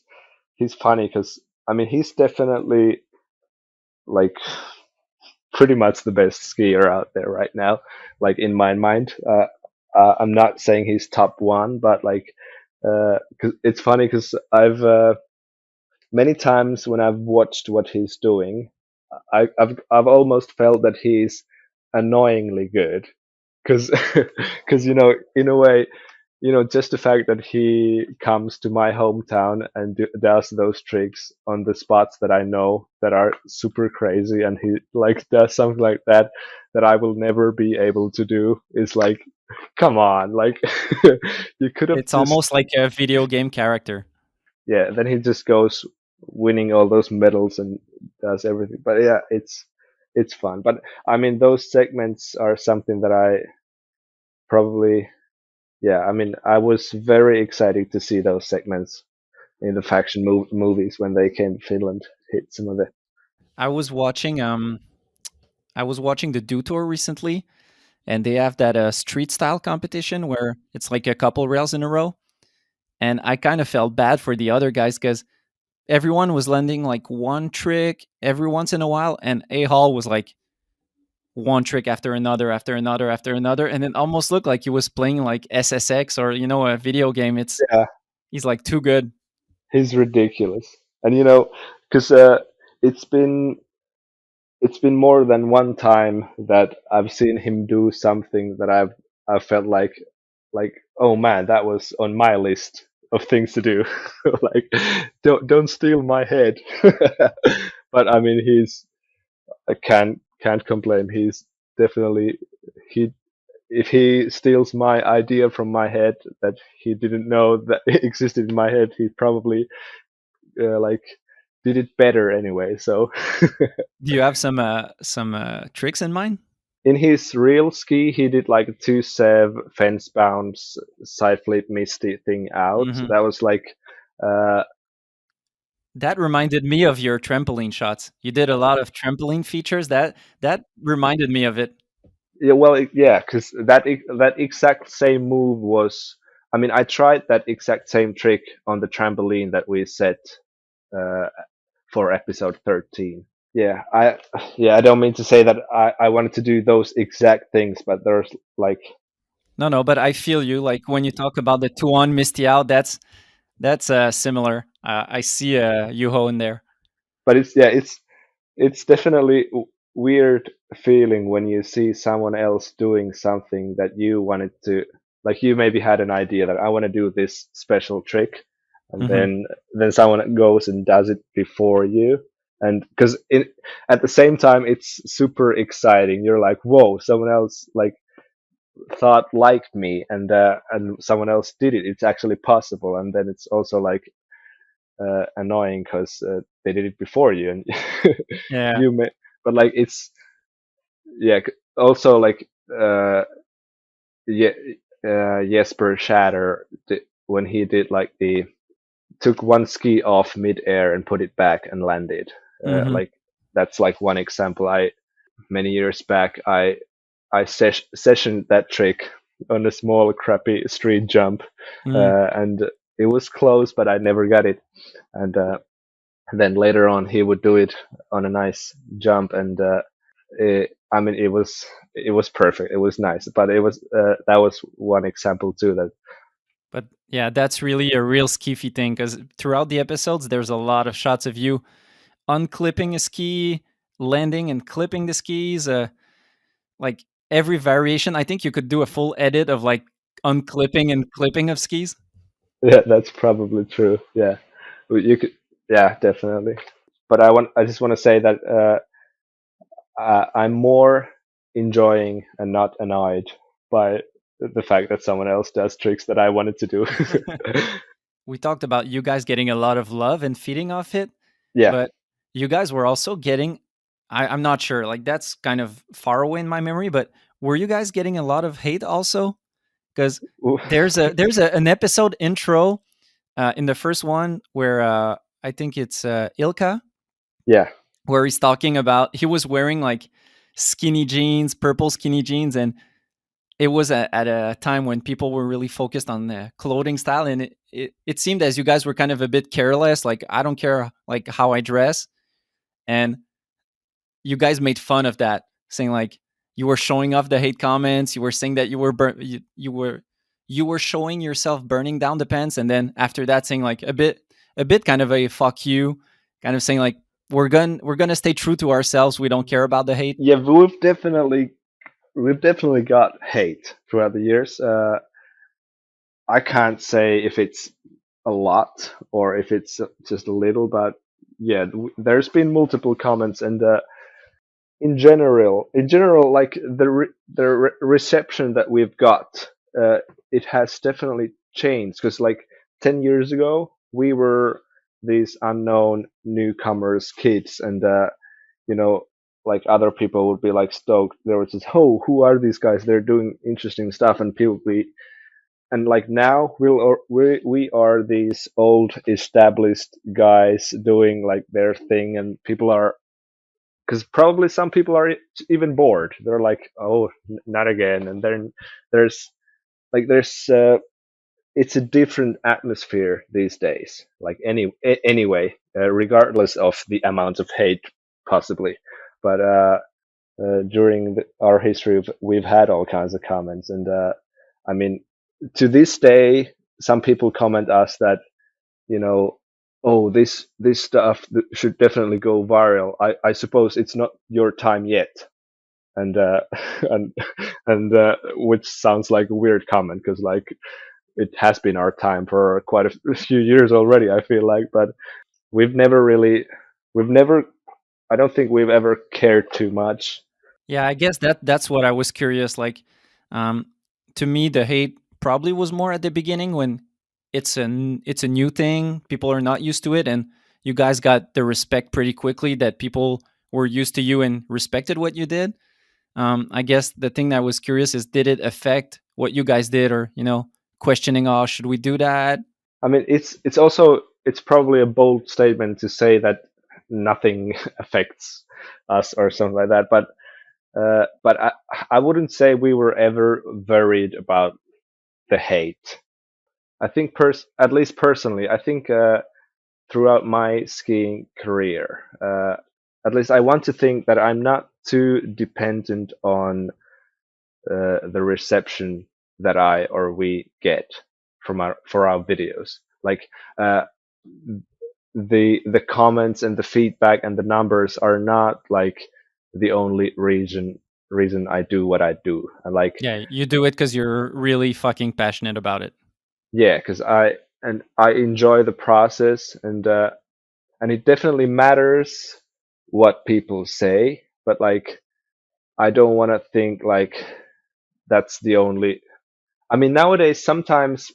he's funny because I mean he's definitely like pretty much the best skier out there right now, like in my mind. I'm not saying he's top one, but cause it's funny because I've many times when I've watched what he's doing, I've almost felt that he's annoyingly good, because because in a way, just the fact that he comes to my hometown and does those tricks on the spots that I know that are super crazy, and he like does something like that that I will never be able to do, is like, come on, like you could have It's just, almost like a video game character. yeah. Then he just goes winning all those medals and does everything. But yeah, it's fun. But I mean, those segments are something that I probably, yeah, I mean, I was very excited to see those segments in the faction movies when they came to Finland. Hit some of the, I was watching I was watching the Do Tour recently, and they have that street style competition where it's like a couple rails in a row. And I kind of felt bad for the other guys because everyone was landing like one trick every once in a while, and A Hall was like one trick after another, after another, after another, and it almost looked like he was playing like SSX or a video game. It's Yeah, He's like too good. he's ridiculous. And because it's been it's been more than one time that I've seen him do something that I've felt like oh man, that was on my list of things to do. Like don't steal my head. But I mean, I can't complain. He's definitely he if he steals my idea from my head that he didn't know that existed in my head, he probably like did it better anyway. So Do you have some tricks in mind? in his real ski, he did like a two sev fence bounce side flip misty thing out. Hmm. That was like, uh, That reminded me of your trampoline shots. You did a lot of trampoline features. That reminded me of it. yeah, well, yeah, because that exact same move was. I mean, I tried that exact same trick on the trampoline that we set uh, for episode 13. Yeah, I don't mean to say that I wanted to do those exact things, but there's like, No, no, but I feel you. Like when you talk about the 2-1 Misty out, that's similar. I see a Yuho in there. but it's definitely weird feeling when you see someone else doing something that you wanted to, like you maybe had an idea that I want to do this special trick, and Hmm. then someone goes and does it before you, and because at the same time it's super exciting. You're like, whoa, someone else like thought liked me, and someone else did it. It's actually possible, and then it's also like annoying because they did it before you, and Yeah. you may, but like it's yeah. Also, like yeah, Jesper Shatter when he did like the took one ski off mid-air and put it back and landed. Hmm. Like that's like one example. I many years back I sessioned that trick on a small crappy street jump, Hmm. and it was close, but I never got it. And then later on he would do it on a nice jump, and I mean it was perfect. It was nice, but it was that was one example too. That But yeah, that's really a real skiffy thing because throughout the episodes, there's a lot of shots of you unclipping a ski, landing and clipping the skis. Like every variation, I think you could do a full edit of like unclipping and clipping of skis. yeah, that's probably true. Yeah, you could. Yeah, definitely. But I just want to say that I'm more enjoying and not annoyed by the fact that someone else does tricks that I wanted to do. We talked about you guys getting a lot of love and feeding off it, Yeah. but you guys were also getting. I'm not sure. Like that's kind of far away in my memory, but were you guys getting a lot of hate also? Because an episode intro in the first one where I think it's Ilka, Yeah. where he's talking about he was wearing like skinny jeans, purple skinny jeans, and it was at a time when people were really focused on the clothing style, and it seemed as you guys were kind of a bit careless, like I don't care like how I dress, and you guys made fun of that, saying like you were showing off the hate comments, you were saying that you were showing yourself burning down the pants, and then after that saying like a bit kind of a fuck you, kind of saying like we're gonna stay true to ourselves, we don't care about the hate. Yeah, we've definitely got hate throughout the years. I can't say if it's a lot or if it's just a little, but yeah, there's been multiple comments, and in general, like the reception that we've got, it has definitely changed. Because like 10 years ago, we were these unknown newcomers, kids, and you know, like other people would be like stoked. They were just, oh, who are these guys? They're doing interesting stuff, and people be and like now we are these old established guys doing like their thing, and people are because probably some people are even bored. They're like, oh, not again. And then there's there's it's a different atmosphere these days. Like anyway, regardless of the amount of hate, possibly. But during our history, we've had all kinds of comments, and I mean, to this day, some people comment us that, you know, oh, this stuff should definitely go viral. I suppose it's not your time yet, and and which sounds like a weird comment because like it has been our time for quite a few years already. I feel like, but we've never really, we've never. I don't think we've ever cared too much. Yeah, I guess that's what I was curious. Like, um, to me, the hate probably was more at the beginning when it's a new thing. People are not used to it, and you guys got the respect pretty quickly that people were used to you and respected what you did. I guess the thing that I was curious is, did it affect what you guys did, or questioning, oh, should we do that? I mean, it's also it's probably a bold statement to say that nothing affects us or something like that. But I wouldn't say we were ever worried about the hate. I think at least personally, I think throughout my skiing career, at least I want to think that I'm not too dependent on the reception that I or we get from our videos. Like uh, the comments and the feedback and the numbers are not like the only reason I do what I do. And like Yeah, you do it because you're really fucking passionate about it. yeah, because I enjoy the process, and it definitely matters what people say, but like I don't want to think like that's the only. I mean, nowadays sometimes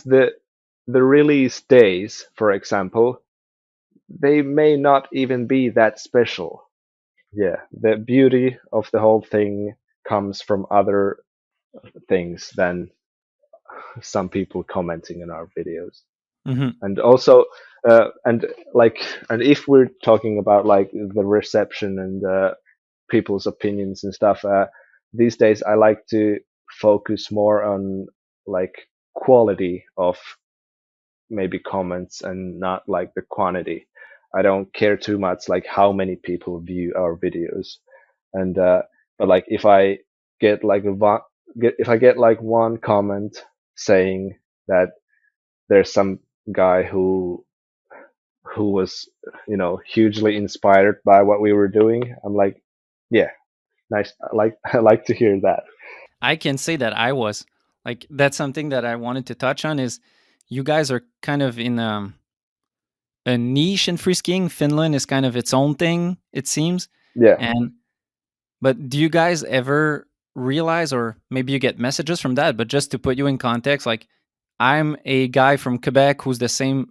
the release days, for example, they may not even be that special. Yeah, the beauty of the whole thing comes from other things than some people commenting on our videos. Hmm. And also and like and if we're talking about like the reception and people's opinions and stuff, these days I like to focus more on like quality of maybe comments and not like the quantity. I don't care too much like how many people view our videos, and but like if I get like if I get like one comment saying that there's some guy who was, you know, hugely inspired by what we were doing, I'm like, yeah, nice. I like to hear that. I can say that I was like, that's something that I wanted to touch on. Is you guys are kind of in a niche in free skiing. Finland is kind of its own thing, it seems. Yeah, And but do you guys ever realize, or maybe you get messages from that, but just to put you in context, like, I'm a guy from Quebec who's the same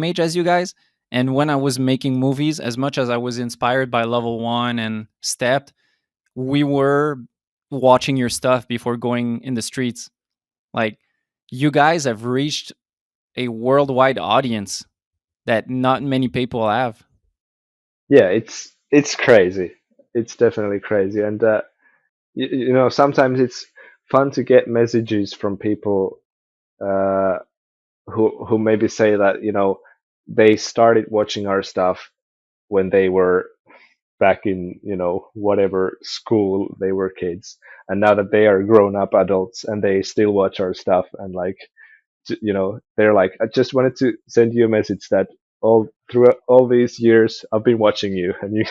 age as you guys. And when I was making movies, as much as I was inspired by Level 1 and Stepped, we were watching your stuff before going in the streets. Like, you guys have reached a worldwide audience that not many people have. yeah, it's crazy. It's definitely crazy, and you know, sometimes it's fun to get messages from people uh, who maybe say that, you know, they started watching our stuff when they were back in, you know, whatever school they were kids, and now that they are grown up adults and they still watch our stuff, and like you know, they're like, I just wanted to send you a message that all throughout all these years I've been watching you, and you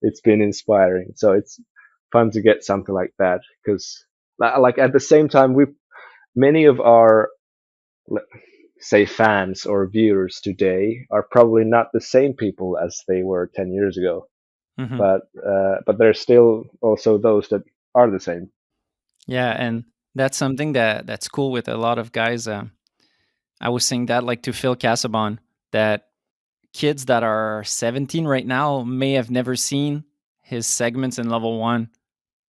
it's been inspiring. So it's fun to get something like that, because like at the same time, we many of our say fans or viewers today are probably not the same people as they were 10 years ago, Hmm. but there's still also those that are the same. Yeah, and that's something that's cool with a lot of guys. I was saying that, like, to Phil Casabon, that kids that are 17 right now may have never seen his segments in Level 1,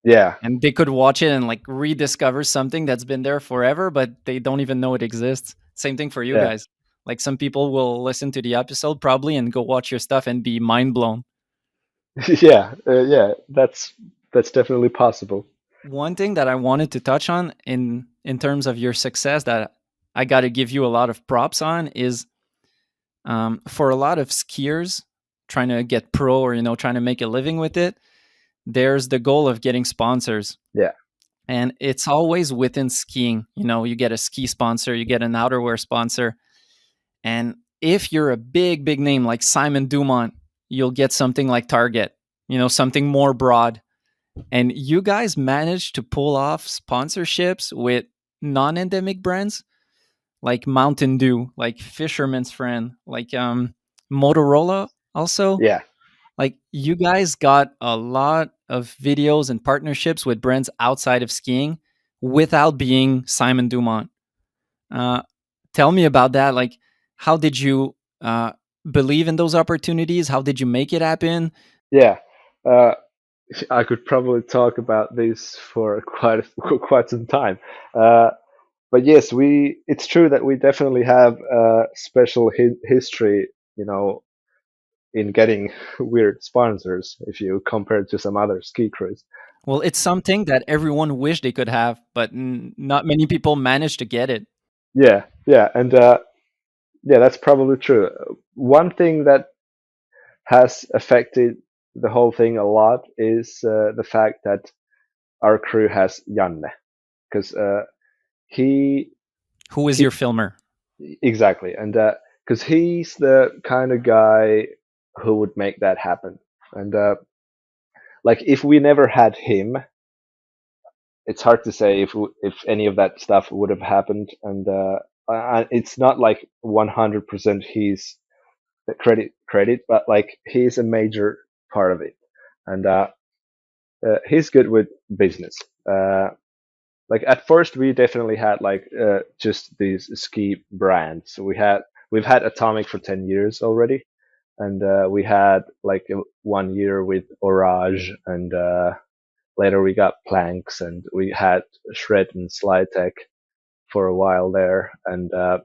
Yeah, and they could watch it and like rediscover something that's been there forever, but they don't even know it exists. Same thing for you yeah, guys. Like some people will listen to the episode probably and go watch your stuff and be mind blown. Yeah, yeah, that's definitely possible. One thing that I wanted to touch on in terms of your success that I got to give you a lot of props on is for a lot of skiers trying to get pro or trying to make a living with it, there's the goal of getting sponsors. Yeah, And it's always within skiing. You get a ski sponsor, you get an outerwear sponsor. And if you're a big name like Simon Dumont, you'll get something like Target, something more broad. And you guys managed to pull off sponsorships with non-endemic brands like Mountain Dew, like Fisherman's Friend, like Motorola also. yeah, Like you guys got a lot of videos and partnerships with brands outside of skiing without being Simon Dumont. Uh, Tell me about that. Like, how did you believe in those opportunities? How did you make it happen? yeah. Uh, I could probably talk about this for quite quite some time. Uh, but yes, we. It's true that we definitely have a special history, in getting weird sponsors if you compare it to some other ski crews. Well, it's something that everyone wished they could have, but not many people managed to get it. Yeah, yeah, and yeah, that's probably true. One thing that has affected the whole thing a lot is the fact that our crew has Janne, because he Who is he your filmer? exactly, and because he's the kind of guy who would make that happen, and like if we never had him, it's hard to say if any of that stuff would have happened, and it's not like 100% he's the credit, but like he's a major part of it, and he's good with business. Like at first, we definitely had like just these ski brands. We've had Atomic for 10 years already, and we had like 1 year with Orage, and later we got Planks, and we had Shred and Slide Tech for a while there, and uh,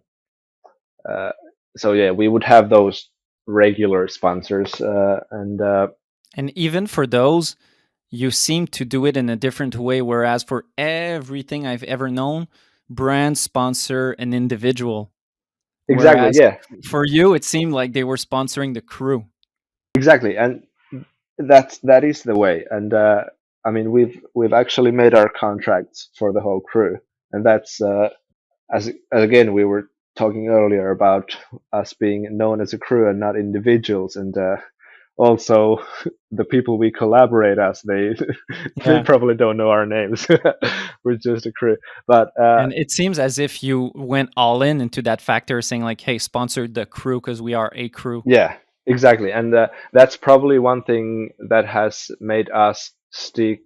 so yeah, we would have those regular sponsors, and And even for those, you seem to do it in a different way. Whereas for everything I've ever known, brand sponsor an individual. exactly, Whereas yeah, for you, it seemed like they were sponsoring the crew. exactly, and that is the way. And I mean, we've actually made our contracts for the whole crew, and that's as again we were talking earlier about us being known as a crew and not individuals, and also the people we collaborate as they Yeah. probably don't know our names. We're just a crew, but And it seems as if you went all in into that factor, saying like, "Hey, sponsor the crew because we are a crew." yeah, exactly, and that's probably one thing that has made us stick,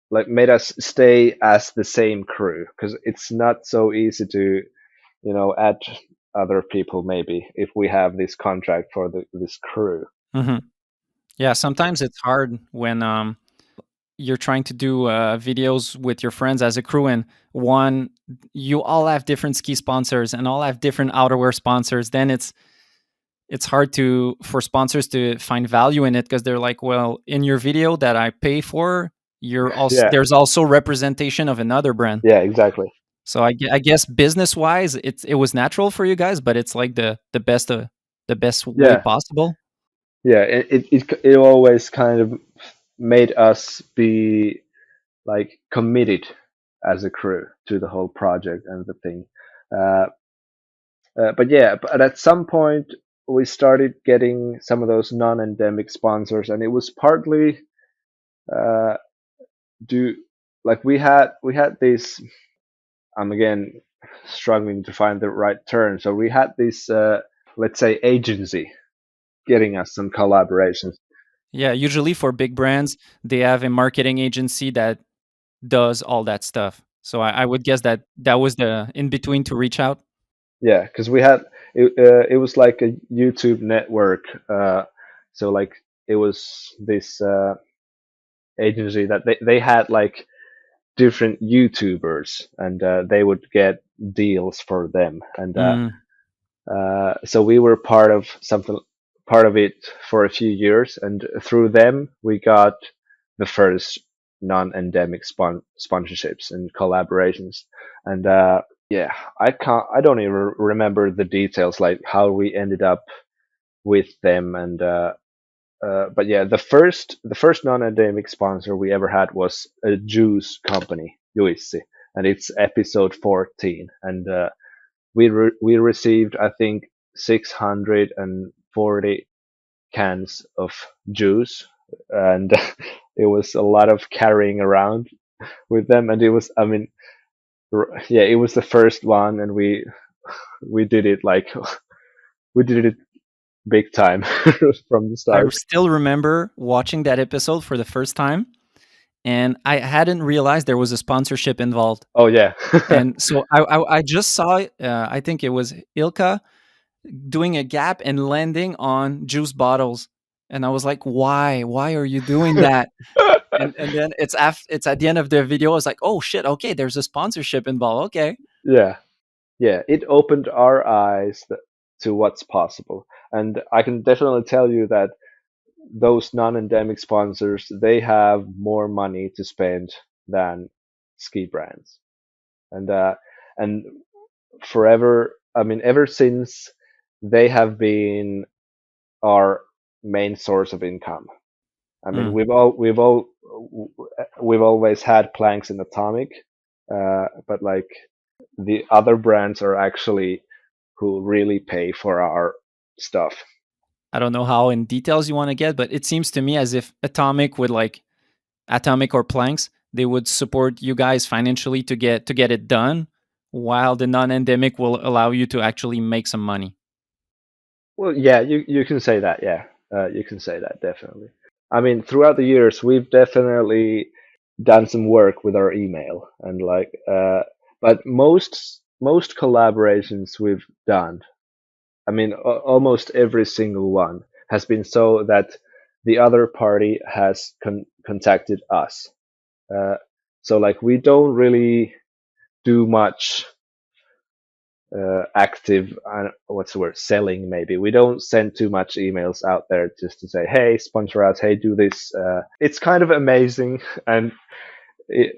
like made us stay as the same crew, because it's not so easy to, add other people maybe if we have this contract for this crew. Hmm. Yeah, sometimes it's hard when you're trying to do videos with your friends as a crew, and one, you all have different ski sponsors and all have different outerwear sponsors. Then it's hard to for sponsors to find value in it because they're like, well, in your video that I pay for, you're also Yeah, there's also representation of another brand. yeah, exactly. So I guess business wise, it was natural for you guys, but it's like the best way Yeah, possible. yeah. It always kind of made us be like committed as a crew to the whole project and the thing. Uh, but yeah, but at some point we started getting some of those non-endemic sponsors, and it was partly uh, due, like we had this. I'm again struggling to find the right term. So we had this, let's say, agency getting us some collaborations. Yeah, usually for big brands, they have a marketing agency that does all that stuff. So I would guess that that was the in between to reach out. Yeah, because we had it was like a YouTube network. So like it was this agency that they had like different YouTubers, and they would get deals for them. And Mm. So we were part of it for a few years, and through them we got the first non-endemic sponsorships and collaborations. And yeah, I don't even remember the details, like how we ended up with them. And but yeah, the first non-endemic sponsor we ever had was a juice company, Juicy, and it's episode 14. And we received, I think, 640 cans of juice, and it was a lot of carrying around with them. And it was, I mean, yeah, it was the first one, and we did it like we did it big time from the I start. still remember watching that episode for the first time, and I hadn't realized there was a sponsorship involved. Oh yeah, And so I just saw, I think it was Ilka doing a gap and landing on juice bottles, and I was like, why are you doing that? And then it's at the end of the video. I was like, oh shit, okay, there's a sponsorship involved. Okay. yeah, yeah. It opened our eyes to what's possible, and I can definitely tell you that those non-endemic sponsors, they have more money to spend than ski brands. And and forever, I mean, ever since, they have been our main source of income. I mean, Mm. we've always had Planks and Atomic, but like the other brands are actually who really pay for our stuff. I don't know how in details you want to get, but it seems to me as if Atomic or Planks, they would support you guys financially to get it done, while the non-endemic will allow you to actually make some money. Well, yeah, you can say that. Yeah, you can say that definitely. I mean, throughout the years, we've definitely done some work with our email, and like, but most collaborations we've done, I mean, almost every single one has been so that the other party has contacted us. Uh, so like, we don't really do much active, what's the word, selling. Maybe we don't send too much emails out there just to say, hey, sponsor us, hey, do this. It's kind of amazing, and it,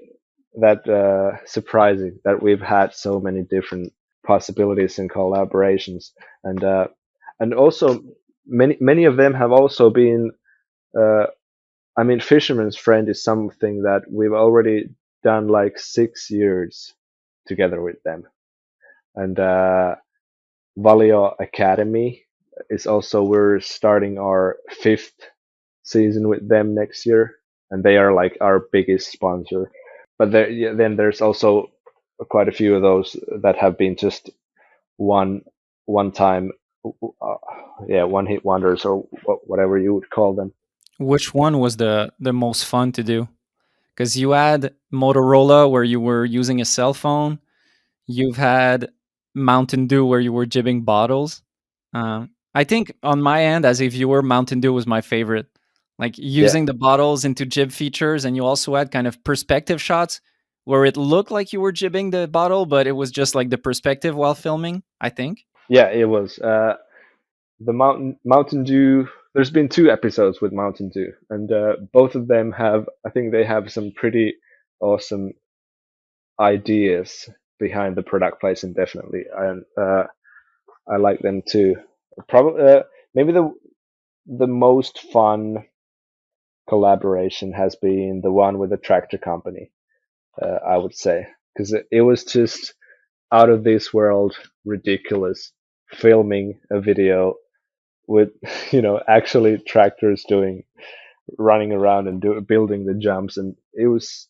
that surprising that we've had so many different possibilities and collaborations. And also many of them have also been, uh, I mean, Fisherman's Friend is something that we've already done like 6 years together with them. And Valio Academy is also, we're starting our 5th season with them next year, and they are like our biggest sponsor. But there, yeah, then there's also quite a few of those that have been just one time, uh, yeah, one hit wonders, or whatever you would call them. Which one was the most fun to do? Because you had Motorola where you were using a cell phone. You've had Mountain Dew where you were jibbing bottles. I think on my end, as a viewer, Mountain Dew was my favorite. Like Yeah, using the bottles into jib features, and you also had kind of perspective shots where it looked like you were jibbing the bottle, but it was just like the perspective while filming, I think. yeah, it was. The Mountain Dew. There's been 2 episodes with Mountain Dew, and both of them have. I think they have some pretty awesome ideas behind the product placement, definitely, and I like them too. Probably, maybe the most fun collaboration has been the one with the tractor company. I would say, because it was just out of this world, ridiculous, filming a video with actually tractors running around and building the jumps, and it was,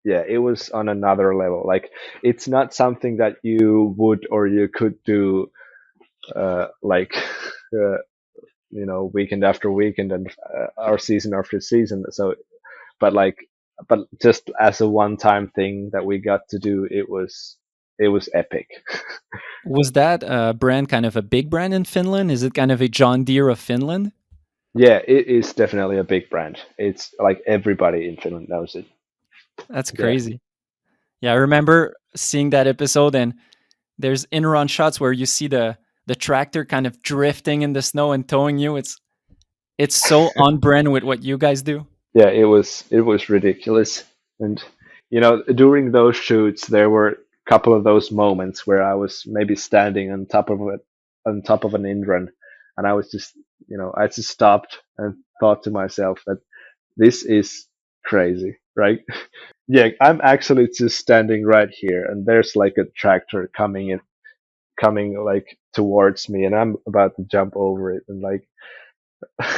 yeah, it was on another level. Like, it's not something that you would or you could do, like uh, weekend after weekend, and our season after season. So, but like, but just as a one-time thing that we got to do, it was epic. Was that brand kind of a big brand in Finland? Is it kind of a John Deere of Finland? Yeah, it is definitely a big brand. It's like everybody in Finland knows it. That's Yeah, crazy. Yeah, I remember seeing that episode, and there's in run shots where you see the tractor kind of drifting in the snow and towing you. It's so on brand with what you guys do. Yeah, it was ridiculous. And during those shoots, there were a couple of those moments where I was maybe standing on top of an Indran, and I was just, I just stopped and thought to myself that this is crazy, right? Yeah, I'm actually just standing right here, and there's like a tractor coming like towards me, and I'm about to jump over it, and like,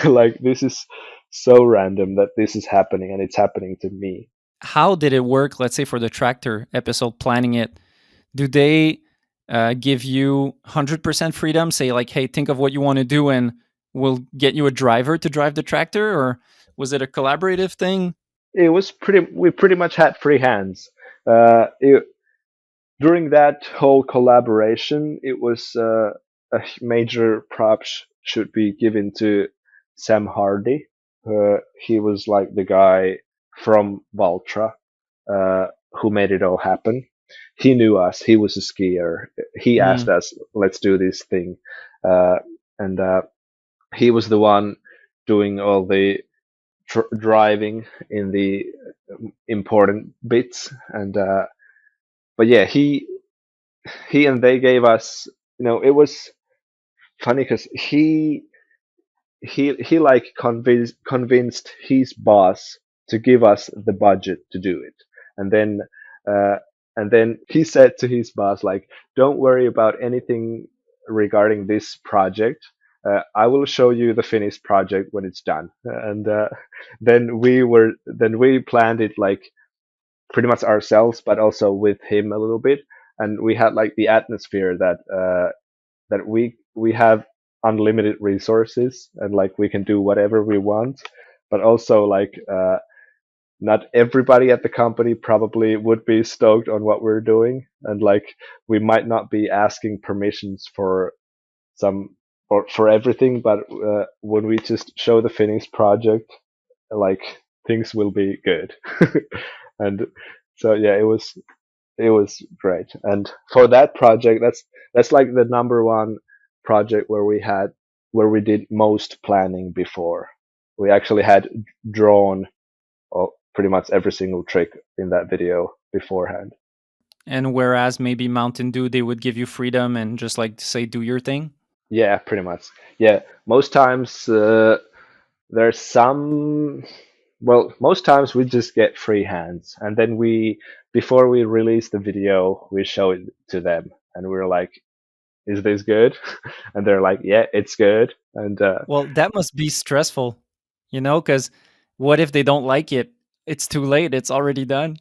like this is so random that this is happening, and it's happening to me. How did it work? Let's say for the tractor episode, planning it, do they give you 100% freedom? Say like, hey, think of what you want to do, and we'll get you a driver to drive the tractor, or was it a collaborative thing? It was we pretty much had free hands. It, during that whole collaboration, it was a major props should be given to Sam Hardy. He was like the guy from Valtra who made it all happen. He knew us. He was a skier. He asked Mm. us, "Let's do this thing," uh, and he was the one doing all the driving in the important bits. And but yeah, he and they gave us. It was funny because he like convinced his boss to give us the budget to do it, and then uh, he said to his boss like, "Don't worry about anything regarding this project. I will show you the finished project when it's done." And then we planned it like pretty much ourselves, but also with him a little bit, and we had like the atmosphere that we have unlimited resources, and like we can do whatever we want, but also like not everybody at the company probably would be stoked on what we're doing, and like we might not be asking permissions for some or for everything, but when we just show the finished project, like things will be good. And so yeah, it was great. And for that project, that's like the number one project where we did most planning before. We actually had drawn pretty much every single trick in that video beforehand. And whereas maybe Mountain Dew, they would give you freedom and just like say, do your thing. Yeah, pretty much. Yeah, most times there's some. Well, most times we just get free hands, and then before we release the video, we show it to them, and we're like, "Is this good?" And they're like, "Yeah, it's good." And Well, that must be stressful, because what if they don't like it? It's too late. It's already done.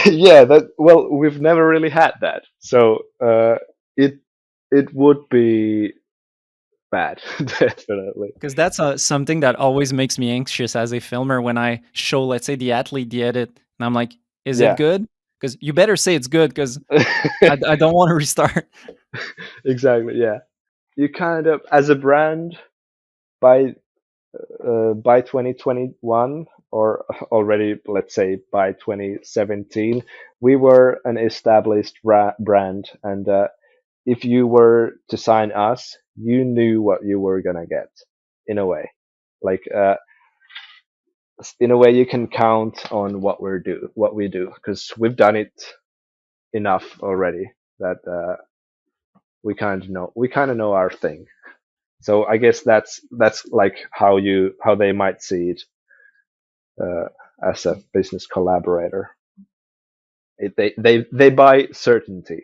yeah, we've never really had that, so it it would be bad, definitely. Because that's something that always makes me anxious as a filmer when I show, let's say, the athlete the edit, and I'm like, is it Yeah. good? Because you better say it's good, because I don't want to restart. Exactly. Yeah. You kind of, as a brand, by 2021, or already, let's say, by 2017, we were an established brand, and if you were to sign us, you knew what you were gonna get, in a way. Like in a way, you can count on what we do, because we've done it enough already that we kind of know our thing. So I guess that's like how they might see it uh, as a business collaborator. They buy certainty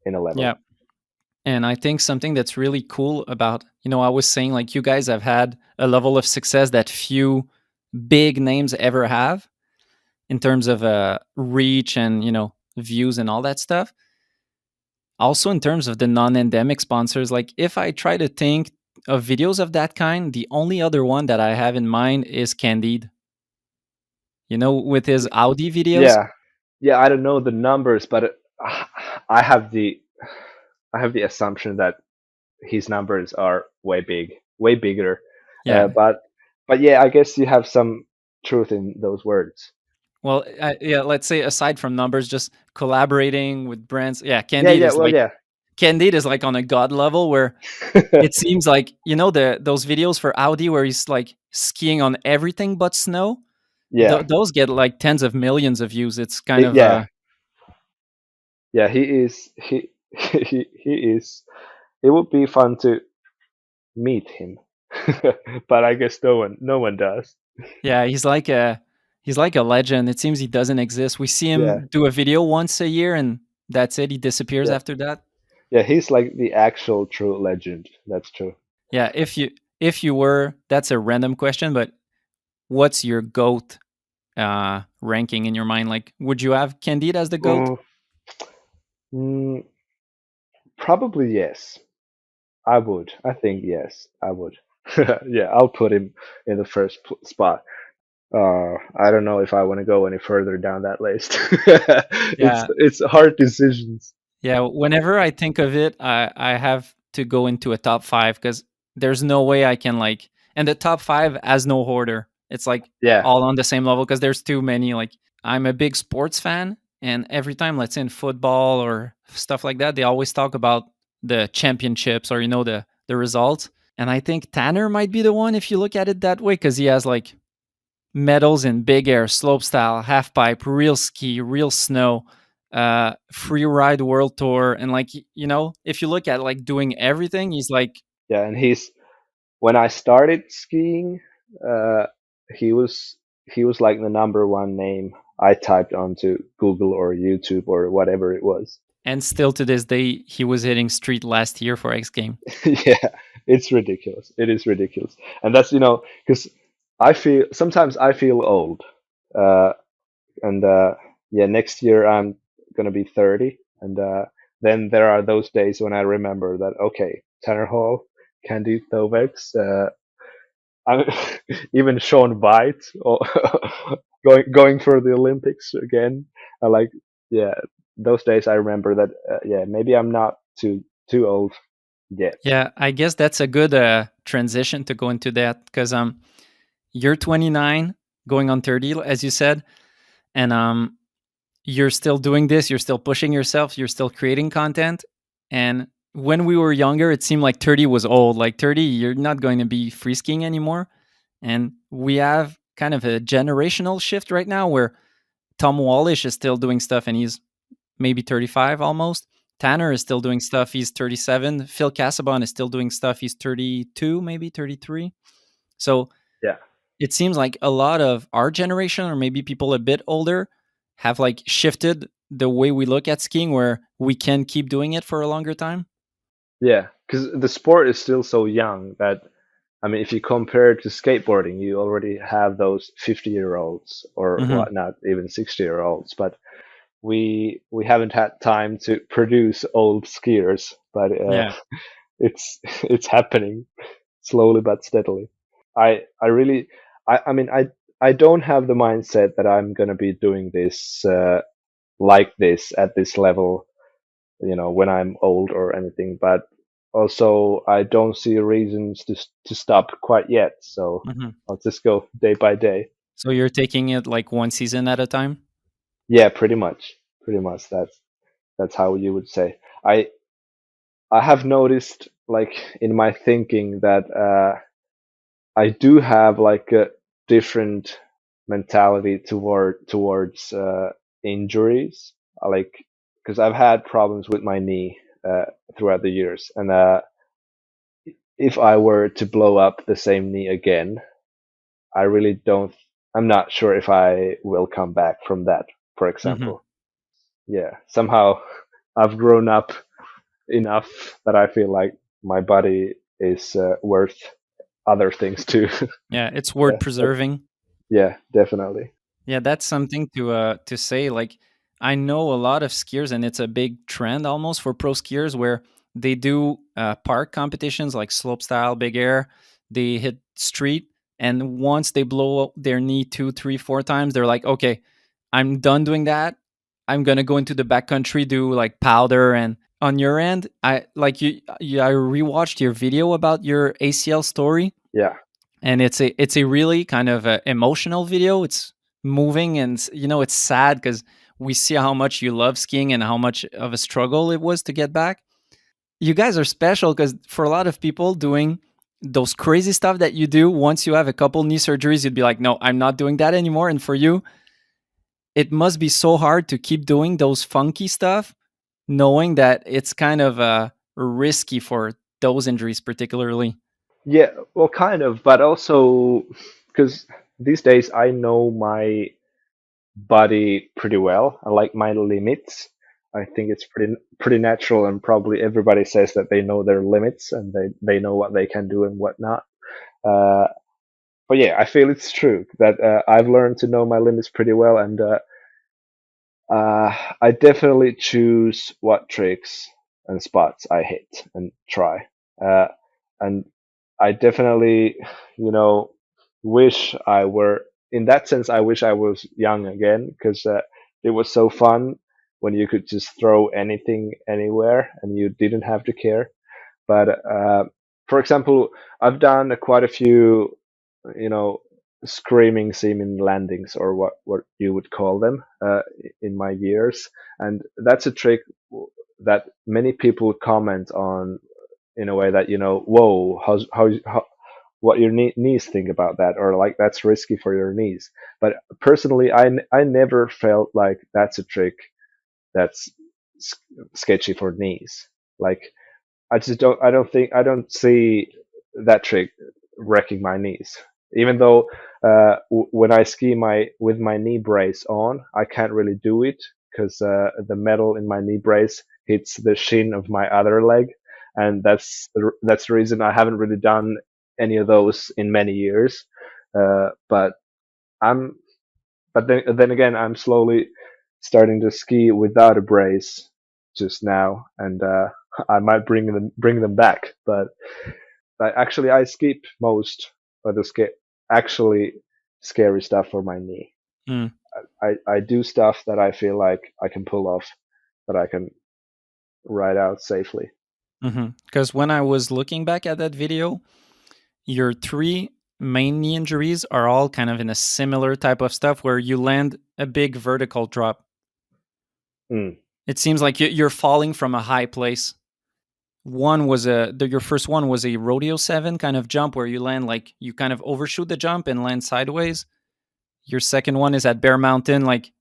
in a level. Yeah. And I think something that's really cool about, I was saying like you guys have had a level of success that few big names ever have in terms of reach and, views and all that stuff. Also, in terms of the non endemic sponsors, like if I try to think of videos of that kind, the only other one that I have in mind is Candide. With his Audi videos. Yeah, yeah. I don't know the numbers, but I have the assumption that his numbers are way bigger. Yeah. But yeah, I guess you have some truth in those words. Well, yeah, let's say aside from numbers, just collaborating with brands. Yeah, Yeah, Candide yeah. is Well, like yeah. Candide is like on a god level where it seems like, you know, the those videos for Audi where he's like skiing on everything but snow. Yeah, Those get like tens of millions of views. It's kind of yeah, yeah. He is. He is. It would be fun to meet him, but I guess no one does. yeah, he's like a legend. It seems he doesn't exist. We see Yeah, him do a video once a year and that's it. He disappears yeah, after that. yeah. He's like the actual true legend. That's true. Yeah, if you were, that's a random question, but what's your goat ranking in your mind? Like, would you have Candide as the goat? Mm, mm, probably yes. I would. I think yes. I would. Yeah, I'll put him in the first spot. I don't know if I want to go any further down that list. it's Yeah, it's hard decisions. yeah. Whenever I think of it, I have to go into a top five because there's no way I can like, and the top five has no order. It's like Yeah, all on the same level because there's too many. Like, I'm a big sports fan, and every time, let's say in football or stuff like that, they always talk about the championships or, you know, the results. And I think Tanner might be the one if you look at it that way because he has like medals in big air, slopestyle, half pipe, real ski, real snow, free ride world tour, and like, you know, if you look at like doing everything, he's like, yeah. And he's when I started skiing, uh, he was he was like the number one name I typed onto Google or YouTube or whatever it was. and still to this day, he was hitting street last year for X Game. Yeah, it's ridiculous. It is ridiculous, and that's because sometimes I feel old, uh, and yeah, next year I'm gonna be 30, and then there are those days when I remember that okay, Tanner Hall, Candy Thovex, I, even Sean White, or going for the Olympics again. I like yeah, those days I remember that yeah, maybe I'm not too old yet. Yeah, I guess that's a good transition to go into that because you're 29, going on 30, as you said, and you're still doing this, you're still pushing yourself, you're still creating content. And when we were younger, it seemed like 30 was old. Like 30, you're not going to be free skiing anymore. And we have kind of a generational shift right now where Tom Wallish is still doing stuff and he's maybe 35 almost. Tanner is still doing stuff, he's 37. Phil Casabon is still doing stuff, he's 32, maybe 33. So Yeah. it seems like a lot of our generation or maybe people a bit older have like shifted the way we look at skiing where we can keep doing it for a longer time. Yeah, because the sport is still so young that I mean, if you compare it to skateboarding, you already have those 50-year-olds or Hmm. what not even 60-year-olds, but we haven't had time to produce old skiers, but Yeah. it's happening slowly but steadily. I really I mean I don't have the mindset that I'm gonna be doing this like this at this level, when I'm old or anything. But also, I don't see reasons to stop quite yet. So Hmm. I'll just go day by day. So you're taking it like one season at a time? Yeah, pretty much. Pretty much. That's how you would say. I have noticed, like in my thinking, that I do have like a different mentality towards injuries. Like because I've had problems with my knee throughout the years, and if I were to blow up the same knee again, I really don't. I'm not sure if I will come back from that. For Hmm. example, yeah, somehow I've grown up enough that I feel like my body is worth other things too. Yeah, it's Yeah, worth preserving. yeah, definitely. Yeah, that's something to say. Like, I know a lot of skiers, and it's a big trend almost for pro skiers where they do park competitions like slopestyle, big air. They hit street, and once they blow their knee two, three, four times, they're like, okay, I'm done doing that. I'm gonna go into the backcountry, do like powder. And on your end, I like I rewatched your video about your ACL story, Yeah, and it's a really kind of emotional video. It's moving, and you know, it's sad because we see how much you love skiing and how much of a struggle it was to get back. you guys are special because for a lot of people doing those crazy stuff that you do, once you have a couple knee surgeries, you'd be like, no, I'm not doing that anymore. And for you, it must be so hard to keep doing those funky stuff, knowing that it's kind of risky for those injuries, particularly. Yeah, well, kind of, but also because these days I know my body pretty well. I like my limits. I think it's pretty natural, and probably everybody says that they know their limits and they know what they can do and what not. Uh, but yeah, I feel it's true that I've learned to know my limits pretty well, and I definitely choose what tricks and spots I hit and try. Uh, and I definitely, you know, wish I were, in that sense, I wish I was young again because it was so fun when you could just throw anything anywhere and you didn't have to care. But for example, I've done quite a few, you know, screaming seaman landings, or what you would call them, in my years, and that's a trick that many people comment on in a way that, whoa, how what your knees think about that, or like that's risky for your knees. But personally, I never felt like that's a trick that's sketchy for knees. Like I don't see that trick wrecking my knees. Even though when I ski with my knee brace on, I can't really do it because the metal in my knee brace hits the shin of my other leg, and that's the reason I haven't really done any of those in many years. But I'm but then again, I'm slowly starting to ski without a brace just now, and I might bring them back. But I skip most of the actually scary stuff for my knee. Mm. I do stuff that I feel like I can pull off, that I can ride out safely. Because when I was looking back at that video, your three main knee injuries are all kind of in a similar type of stuff where you land a big vertical drop. Mm. It seems like you're falling from a high place. One was your first one was a rodeo 7 kind of jump where you land like you kind of overshoot the jump and land sideways. Your second one is at Bear Mountain, like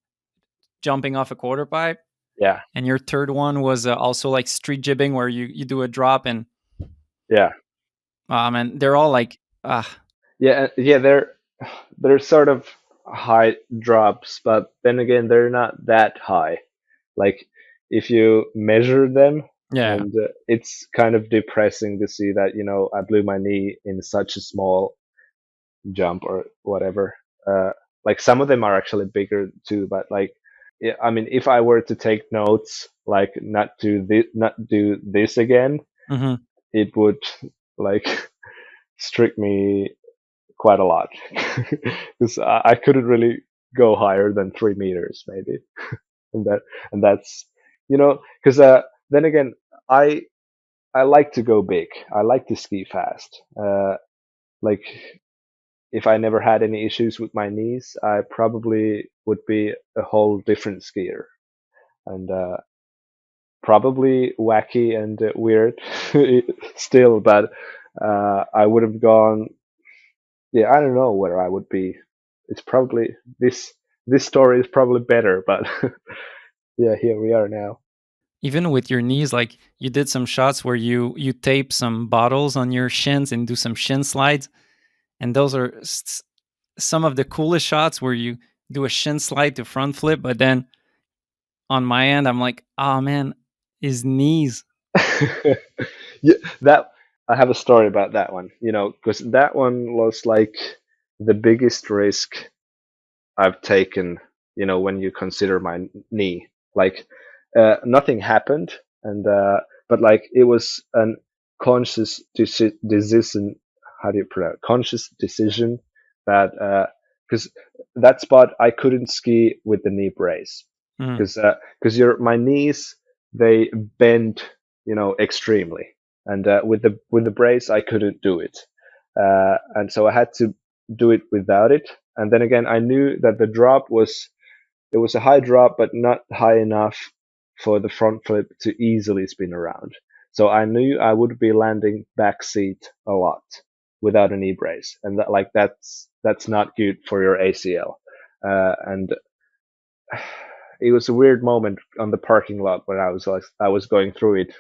jumping off a quarter pipe. Yeah, And your third one was also like street jibbing where you do a drop and yeah, and they're all like yeah. They're sort of high drops, but then again, they're not that high. Like if you measure them, yeah. and it's kind of depressing to see that, I blew my knee in such a small jump or whatever. Like some of them are actually bigger too, but like, yeah, I mean, if I were to take notes, like not do this again, Hmm. it would like strict me quite a lot because I couldn't really go higher than 3 meters maybe, and that's because then again, I I like to go big. I like to ski fast. Like if I never had any issues with my knees, I probably would be a whole different skier, and probably wacky and weird still. But I would have gone. Yeah, I don't know where I would be. It's probably this story is probably better, but yeah, here we are now. Even with your knees, like you did some shots where you tape some bottles on your shins and do some shin slides, and those are some of the coolest shots where you do a shin slide to front flip, but then on my end, I'm like, oh man, his knees. Yeah, that I have a story about that one. Because that one was like the biggest risk I've taken. When you consider my knee, like nothing happened, and but like it was an conscious decision. How do you pronounce conscious decision that because that spot I couldn't ski with the knee brace Mm. because your my knees they bend extremely, and with the brace I couldn't do it, and so I had to do it without it. And then again, I knew that the drop was it was a high drop, but not high enough for the front flip to easily spin around. So I knew I would be landing backseat a lot without a knee brace, and that's not good for your ACL. And it was a weird moment on the parking lot when I was going through it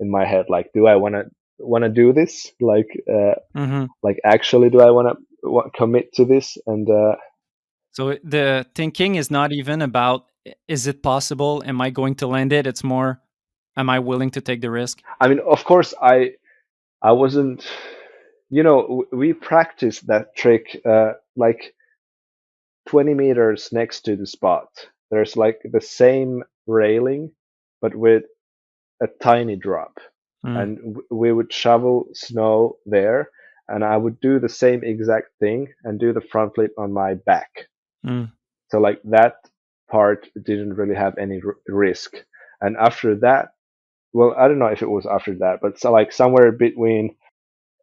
in my head, like, do I want to do this? Hmm. Like actually, do I want to commit to this? And So the thinking is not even about is it possible? Am I going to land it? It's more, am I willing to take the risk? I mean, of course, I wasn't. We practiced that trick like 20 meters next to the spot. There's like the same railing, but with a tiny drop. Mm, And we would shovel snow there, and I would do the same exact thing and do the front flip on my back. mm, So like that part didn't really have any risk. And after that, well, I don't know if it was after that, but so like somewhere between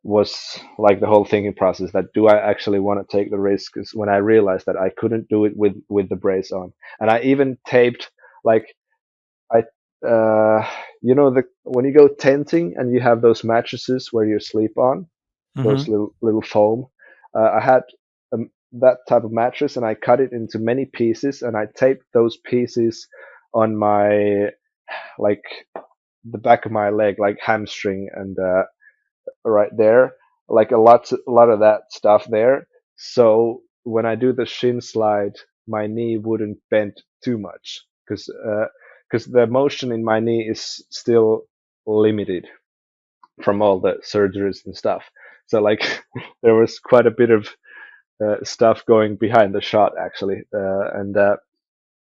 was like the whole thinking process that do I actually want to take the risk is when I realized that I couldn't do it with the brace on. And I even taped like I the when you go tenting and you have those mattresses where you sleep on, those hmm. little foam. I had that type of mattress, and I cut it into many pieces, and I taped those pieces on my like the back of my leg, like hamstring, and right there, like a lot of that stuff there. So when I do the shin slide, my knee wouldn't bend too much because the motion in my knee is still limited from all the surgeries and stuff. So like there was quite a bit of stuff going behind the shot actually, and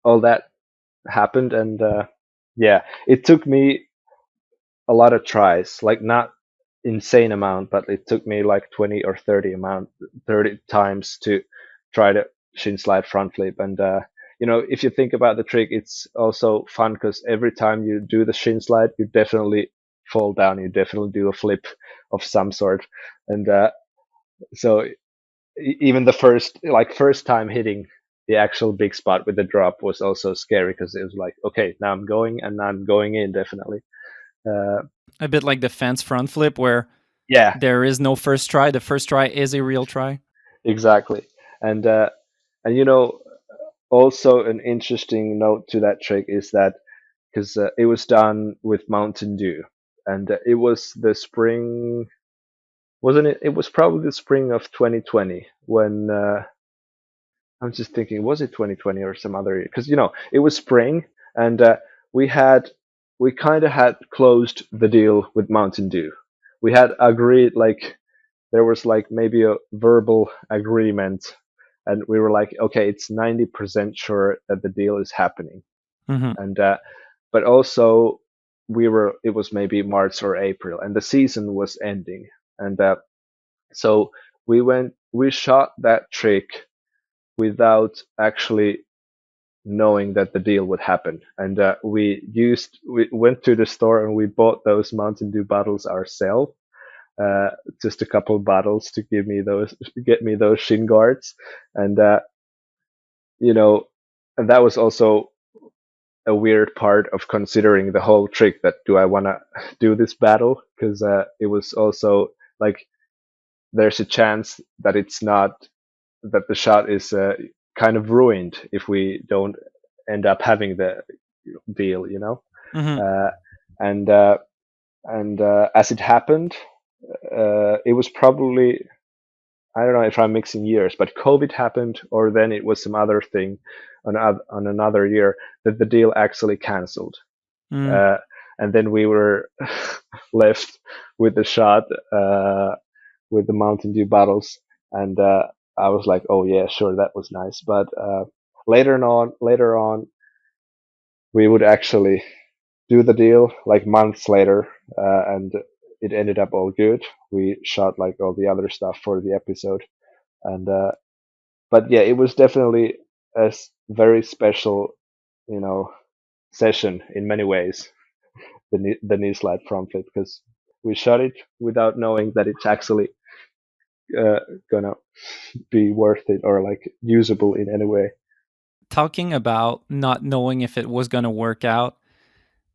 all that happened, and yeah, it took me a lot of tries, like not insane amount, but it took me like 20 or 30 times to try to shin slide front flip. And if you think about the trick, it's also fun because every time you do the shin slide, you definitely fall down, you definitely do a flip of some sort. And so even the first time hitting the actual big spot with the drop was also scary because it was like, okay, now I'm going and I'm going in definitely. uh, A bit like the fence front flip where yeah, there is no first try. The first try is a real try. exactly. And and also an interesting note to that trick is that because it was done with Mountain Dew, and it was the spring, wasn't it? It was probably the spring of 2020 when I'm just thinking, was it 2020 or some other year? Because it was spring, and we had we kind of had closed the deal with Mountain Dew. We had agreed, like there was like maybe a verbal agreement, and we were like, okay, it's 90% sure that the deal is happening. Hmm. And but also it was maybe March or April, and the season was ending, and so we shot that trick without actually knowing that the deal would happen. And we went to the store and we bought those Mountain Dew bottles ourselves, uh, just a couple of bottles to get me those shin guards. And you know and that was also a weird part of considering the whole trick, that do I want to do this battle, because it was also like there's a chance that it's not, that the shot is kind of ruined if we don't end up having the deal, Hmm. uh, and as it happened, it was probably, I don't know if I'm mixing years, but COVID happened, or then it was some other thing on another year that the deal actually canceled. Mm. Uh, and then we were left with the shot, with the Mountain Dew bottles. And I was like, oh yeah, sure, that was nice. But later on, we would actually do the deal like months later, and it ended up all good. We shot like all the other stuff for the episode, and but yeah, it was definitely a very special, you know, session in many ways. The knee slide front flip, because we shot it without knowing that it's actually uh, gonna be worth it or like usable in any way. Talking about not knowing if it was going to work out,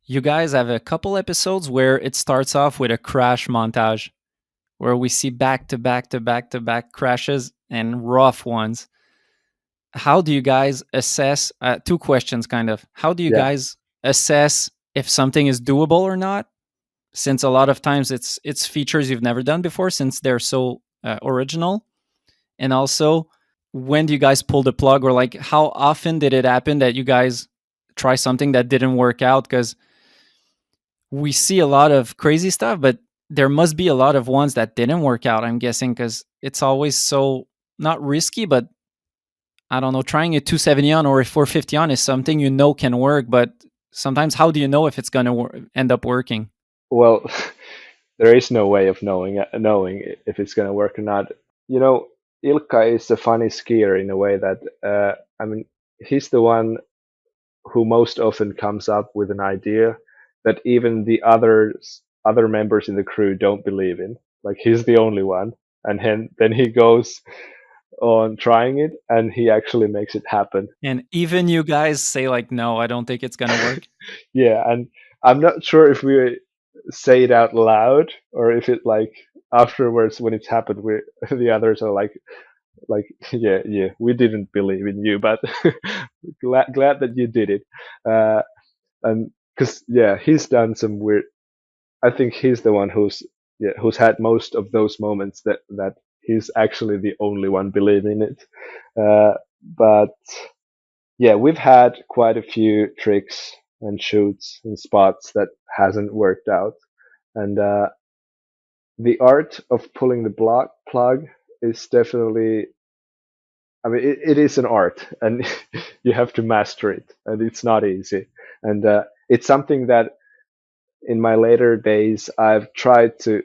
You guys have a couple episodes where it starts off with a crash montage where we see back to back to back to back crashes and rough ones. How do you guys assess? Two questions, kind of. How do you Yeah. guys assess if something is doable or not? Since a lot of times it's features you've never done before, since they're so original, and also when do you guys pull the plug, or like how often did it happen that you guys try something that didn't work out? Because we see a lot of crazy stuff, but there must be a lot of ones that didn't work out, I'm guessing, because it's always so not risky, but I don't know, trying a 270 on or a 450 on is something you know can work, but sometimes how do you know if it's going to end up working? Well, there is no way of knowing if it's going to work or not. You know, Ilkka is a funny skier in a way that I mean, he's the one who most often comes up with an idea that even the other members in the crew don't believe in. Like he's the only one, and then he goes on trying it, and he actually makes it happen. And even you guys say like, no, I don't think it's going to work. Yeah, and I'm not sure if we say it out loud or if it like afterwards when it's happened, we the others are like yeah, we didn't believe in you, but glad that you did it. And because yeah, he's done some weird. I think he's the one who's had most of those moments that he's actually the only one believing it. But yeah, we've had quite a few tricks and shoots and spots that hasn't worked out, and the art of pulling the block plug is definitely. I mean, it is an art, and you have to master it, and it's not easy. And it's something that in my later days I've tried to,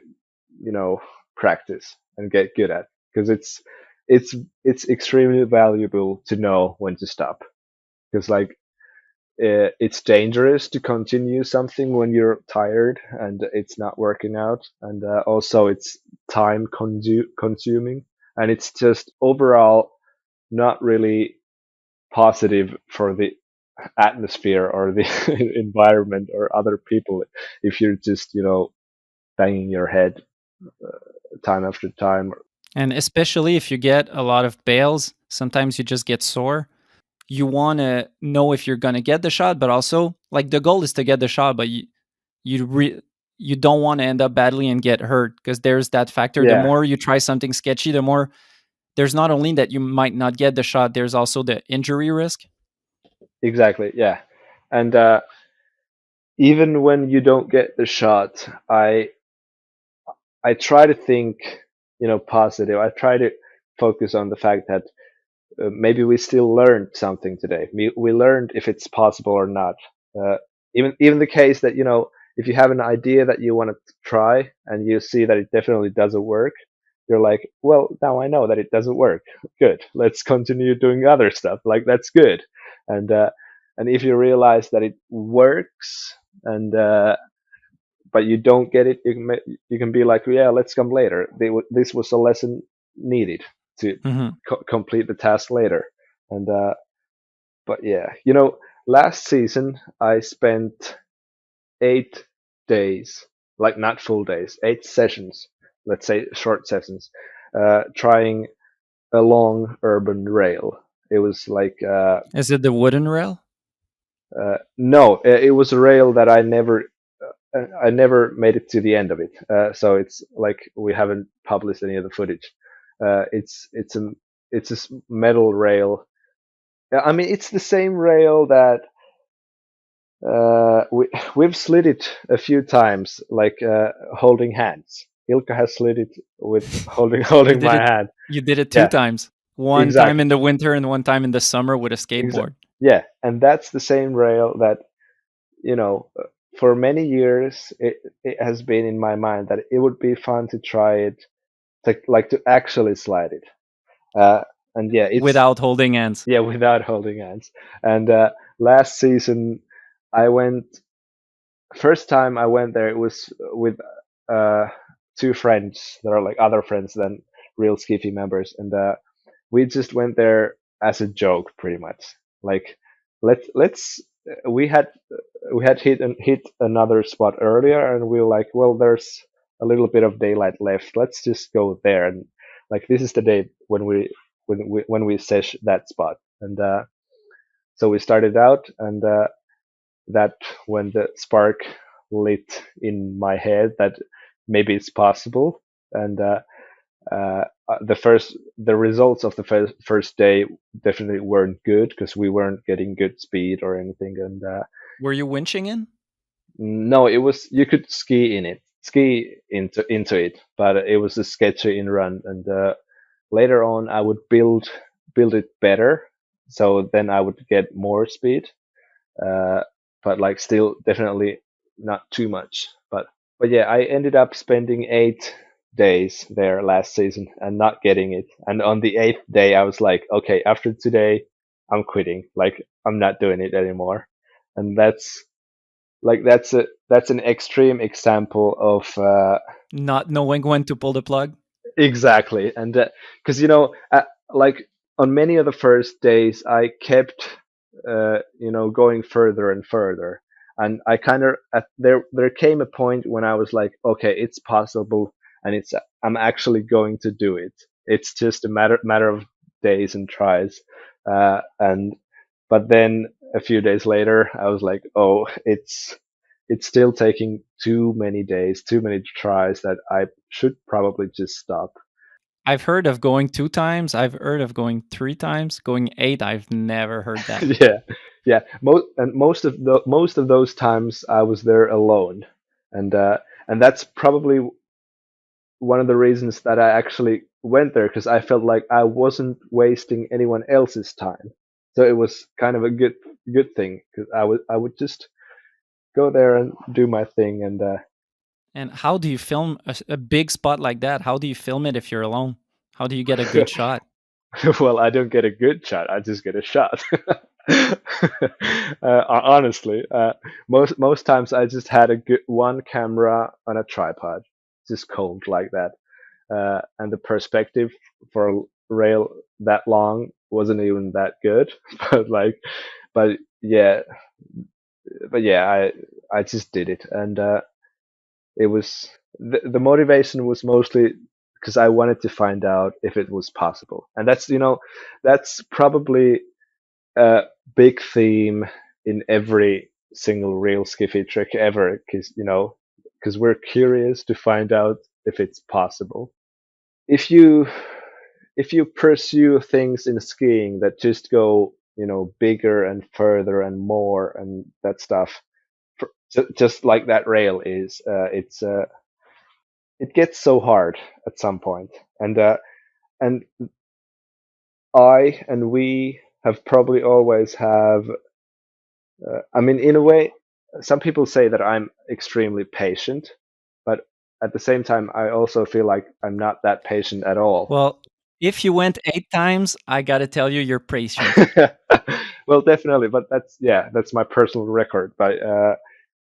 practice and get good at because it's it's extremely valuable to know when to stop because like it's dangerous to continue something when you're tired and it's not working out, and also it's time consuming, and it's just overall not really positive for the atmosphere or the environment or other people if you're just banging your head time after time. And especially if you get a lot of bails, sometimes you just get sore. You want to know if you're going to get the shot, but also like the goal is to get the shot, but you re- you don't want to end up badly and get hurt, because there's that factor. The Yeah, more you try something sketchy, the more there's not only that you might not get the shot, there's also the injury risk. exactly. Yeah, and even when you don't get the shot, I try to think positive. I try to focus on the fact that maybe we still learned something today. We learned if it's possible or not. Uh, even the case that if you have an idea that you want to try and you see that it definitely doesn't work, you're like, well, now I know that it doesn't work. Good. Let's continue doing other stuff. Like that's good. And and if you realize that it works and but you don't get it, you can be like, yeah, let's come later. This was a lesson needed to Mhm. complete the task later. And but yeah, last season I spent 8 days, like not full days, 8 sessions, let's say short sessions, trying a long urban rail. It was like Is it the wooden rail? no, it was a rail that I never made it to the end of it. So it's like we haven't published any of the footage. It's a metal rail. I mean, it's the same rail that we've slid it a few times, like holding hands. Ilka has slid it with holding You holding did my it. hand. You did it two Yeah, times. One time exactly. in the winter and one time in the summer with a Exa- skateboard. yeah, and that's the same rail that you know, for many years, it has been in my mind that it would be fun to try it, to actually slide it. And yeah, it's Without holding hands. yeah without holding hands. And last season, I went. First time I went there, it was with uh, two friends that are like other friends than real skifi members, and we just went there as a joke, pretty much. Like let's we had we had hit another spot earlier, and we were like, well, there's a little bit of daylight left. Let's just go there, and like this is the day when we sesh that spot, and so we started out, and that when the spark lit in my head that maybe it's possible, and the results of the first day definitely weren't good because we weren't getting good speed or anything, and Were you winching in? no, it was you could ski into it, but it was a sketchy in run, and later on I would build it better, so then I would get more speed, uh, but like still definitely not too much. But yeah, I ended up spending 8 days there last season and not getting it. And on the eighth day, I was like, okay, after today, I'm quitting. Like I'm not doing it anymore. And that's an extreme example of Not knowing when to pull the plug? exactly. And because like on many of the first days, I kept going further and further, and I kind of there came a point when I was like, okay, it's possible, and I'm actually going to do it. It's just a matter of days and tries, and but then a few days later, I was like, oh, it's still taking too many days, too many tries that I should probably just stop. I've heard of going 2 times. I've heard of going 3 times. Going 8, I've never heard that. Yeah, yeah. Most of those times I was there alone, and that's probably one of the reasons that I actually went there because I felt like I wasn't wasting anyone else's time. So it was kind of a good thing because I would just go there and do my thing, and And how do you film a big spot like that? How do you film it if you're alone? How do you get a good shot? well, I don't get a good shot. I just get a shot. Honestly, most times I just had a good one camera on a tripod, just cold like that, and the perspective for a rail that long wasn't even that good. But like, but yeah, I just did it, and it was the motivation was mostly because I wanted to find out if it was possible, and that's probably a big theme in every single real skiffy trick ever, because we're curious to find out if it's possible. If you pursue things in skiing that just go bigger and further and more and that stuff, just like that rail is, it gets so hard at some point, and we have probably always have. I mean, in a way, some people say that I'm extremely patient, but at the same time, I also feel like I'm not that patient at all. Well, if you went 8 times, I gotta tell you, you're patient. Well, definitely, but that's my personal record. But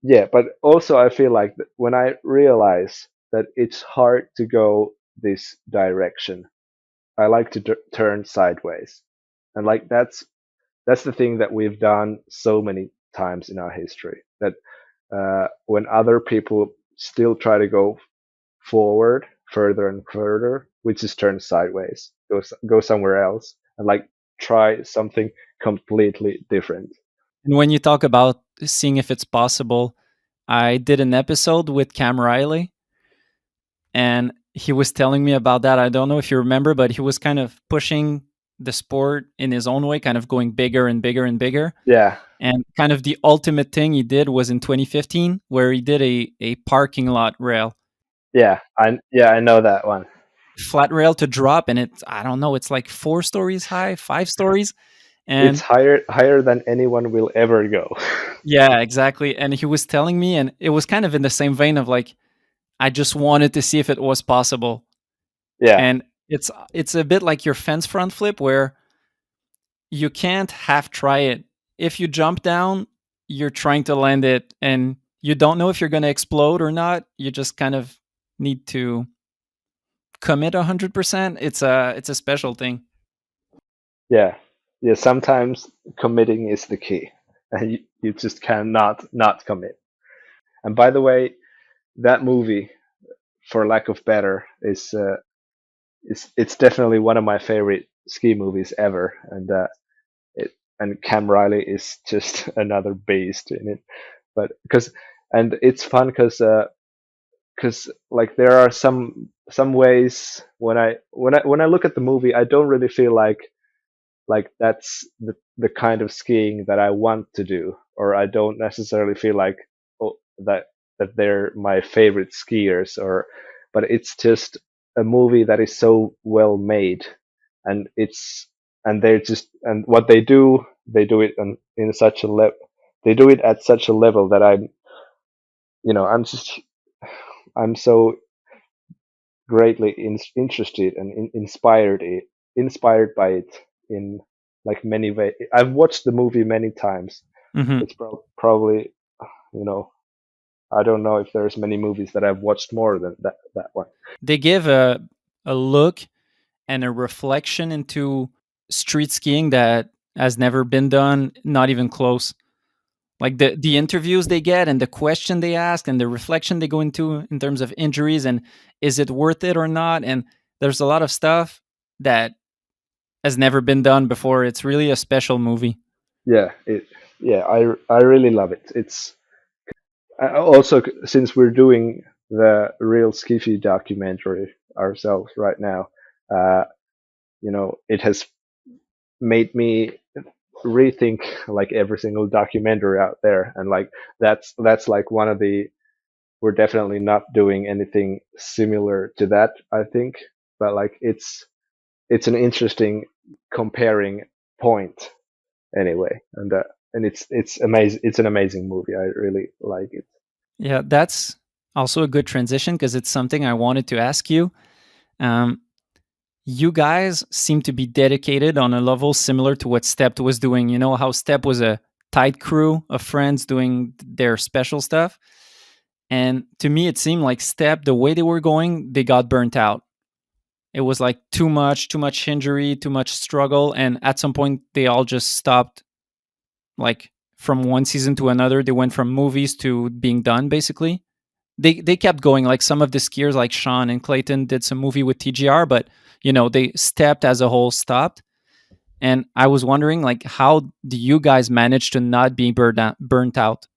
yeah, but also I feel like when I realize that it's hard to go this direction, I like to turn sideways, and like that's the thing that we've done so many times in our history. That when other people still try to go forward, further and further, we just turn sideways, go somewhere else, and like try something completely different. And when you talk about seeing if it's possible, I did an episode with Cam Riley, and he was telling me about that. I don't know if you remember, but he was kind of pushing the sport in his own way, kind of going bigger and bigger and bigger. Yeah, And kind of the ultimate thing he did was in 2015, where he did a parking lot rail, I know that one. flat rail to drop, and it's, I don't know, it's like 4 stories high, 5 stories, It's and higher than anyone will ever go. yeah, exactly. And he was telling me, and it was kind of in the same vein of like, I just wanted to see if it was possible. Yeah, And it's a bit like your fence front flip, where you can't half try it. If you jump down, you're trying to land it, and you don't know if you're going to explode or not. You just kind of need to commit 100%. It's a special thing. yeah, yeah. Sometimes committing is the key, and you just cannot not commit. And by the way, that movie, for lack of better, is it's definitely one of my favorite ski movies ever, it and Cam Riley is just another beast in it. But because and it's fun because like there are some ways when I look at the movie, I don't really feel like that's the kind of skiing that I want to do, or I don't necessarily feel like oh, that they're my favorite skiers, or but it's just a movie that is so well made, and it's and they're just and what they do it in such a level, they do it at such a level that I'm so greatly interested and inspired by it in like many ways. I've watched the movie many times. Hmm. It's probably you know I don't know if there's many movies that I've watched more than that one. They give a look and a reflection into street skiing that has never been done, not even close. Like the interviews they get and the question they ask and the reflection they go into in terms of injuries and is it worth it or not? And there's a lot of stuff that has never been done before. It's really a special movie. Yeah, I really love it. It's also since we're doing the real skifi documentary ourselves right now. Uh, it has made me rethink like every single documentary out there, and like that's like one of the we're definitely not doing anything similar to that, I think, but like it's an interesting comparing point anyway, and it's amazing. It's an amazing movie. I really like it. Yeah, that's also a good transition because it's something I wanted to ask you. Um, you guys seem to be dedicated on a level similar to what Stepped was doing. You know how Steppe was a tight crew of friends doing their special stuff? And to me, it seemed like Steppe, the way they were going, they got burnt out. It was like too much injury, too much struggle. And at some point, they all just stopped. Like from one season to another, they went from movies to being done, basically. They kept going. Like some of the skiers, like Sean and Clayton, did some movie with TGR, but they Stepped as a whole stopped. And I was wondering, like, how do you guys manage to not be burnt out?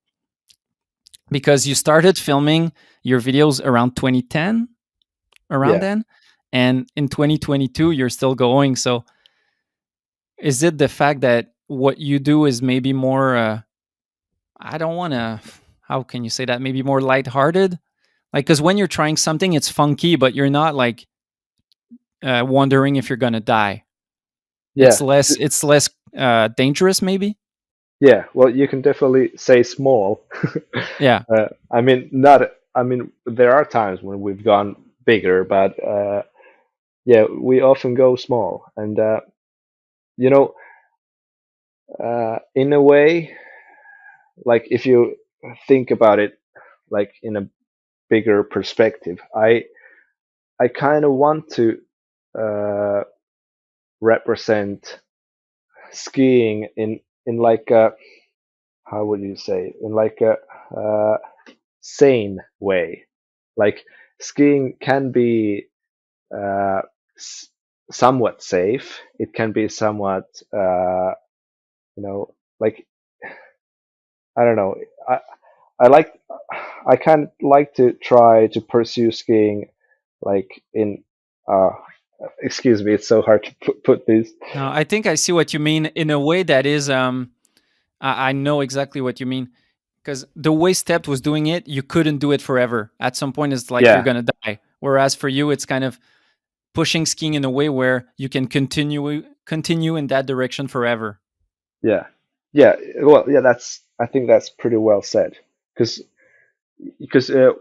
Because you started filming your videos around 2010, around Yeah, then, and in 2022 you're still going. So is it the fact that what you do is maybe more? I don't want to. How can you say that? Maybe more lighthearted. Like, because when you're trying something, it's funky, but you're not like wondering if you're gonna die. yeah, It's less dangerous, maybe. yeah. Well, you can definitely say small. Yeah. I mean, not. I mean, there are times when we've gone bigger, but yeah, we often go small, and you know, in a way, like if you think about it, like in a bigger perspective, I kind of want to uh, represent skiing in like a, how would you say, in like a sane way. Like skiing can be uh, s- somewhat safe. It can be somewhat you know like I don't know. I I like I kind of like to try to pursue skiing like in uh excuse me, it's so hard to put this. No, I think I see what you mean in a way that is. I know exactly what you mean because the way Stepped was doing it, you couldn't do it forever. At some point, it's like you're Yeah, gonna die. Whereas for you, it's kind of pushing skiing in a way where you can continue in that direction forever. yeah, yeah. Well, yeah. That's I think that's pretty well said. Because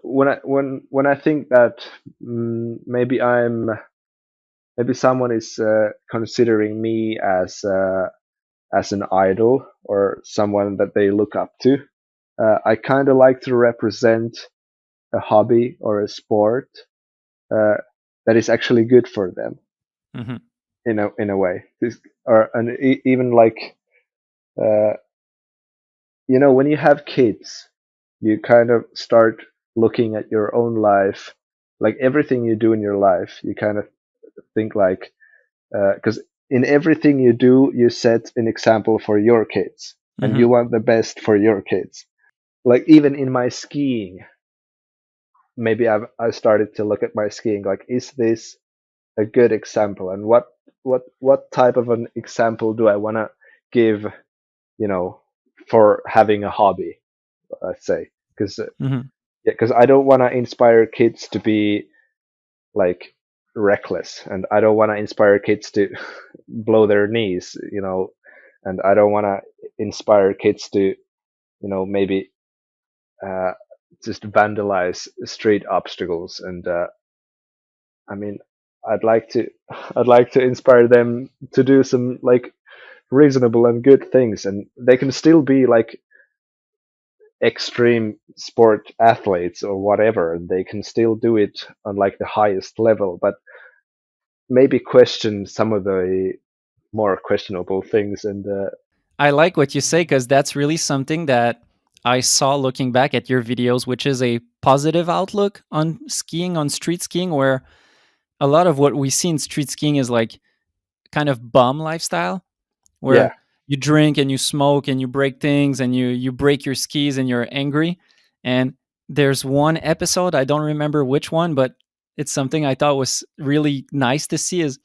when I think that maybe someone is considering me as an idol or someone that they look up to, I kind of like to represent a hobby or a sport uh, that is actually good for them Hmm. in a way. Or and even like uh, when you have kids, you kind of start looking at your own life, like everything you do in your life, you kind of think like, because in everything you do, you set an example for your kids, and Hmm. you want the best for your kids. Like even in my skiing, maybe I started to look at my skiing like, is this a good example, and what type of an example do I want to give, you know, for having a hobby, let's say, because Hmm. yeah, because I don't want to inspire kids to be like reckless, and I don't want to inspire kids to blow their knees, and I don't want to inspire kids to, maybe uh, just vandalize street obstacles. And I mean, I'd like to, I'd like to inspire them to do some like reasonable and good things, and they can still be like extreme sport athletes or whatever, and they can still do it on like the highest level, but maybe question some of the more questionable things. And I like what you say because that's really something that I saw looking back at your videos, which is a positive outlook on skiing, on street skiing, where a lot of what we see in street skiing is like kind of bum lifestyle, yeah, where you drink and you smoke and you break things and you break your skis and you're angry. And there's one episode, I don't remember which one, but it's something I thought was really nice to see is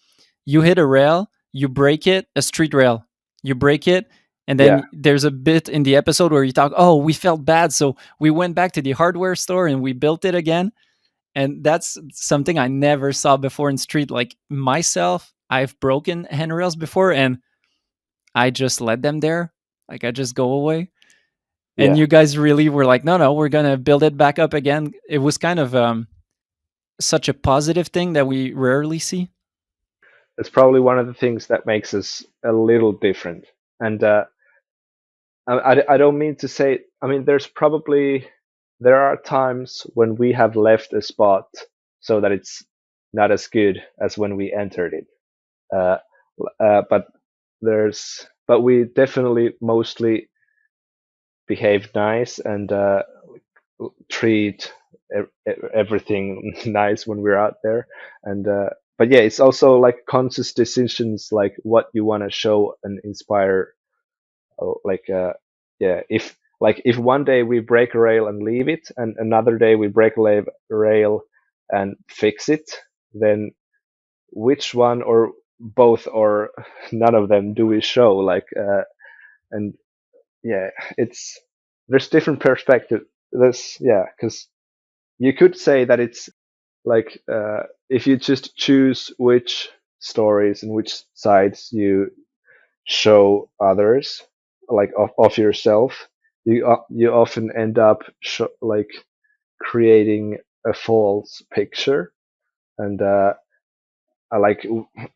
you hit a rail, you break it, a street rail, you break it, and yeah, then there's a bit in the episode where you talk, oh, we felt bad, so we went back to the hardware store and we built it again. And that's something I never saw before in street. Like myself, I've broken handrails before, and I just let them there. Like I just go away. And yeah. you guys really were like, no, no, we're gonna build it back up again. It was kind of such a positive thing that we rarely see. It's probably one of the things that makes us a little different. And I don't mean to say, I mean, there are times when we have left a spot so that it's not as good as when we entered it. Uh, but we definitely mostly behave nice and treat everything nice when we're out there. And but yeah, it's also like conscious decisions, like what you want to show and inspire. Like yeah, if one day we break a rail and leave it, and another day we break a rail and fix it, then which one or both or none of them do we show? Like and yeah, it's there's different perspective. There's yeah, because you could say that it's like if you just choose which stories and which sides you show others, like of yourself, you often end up like creating a false picture. And I like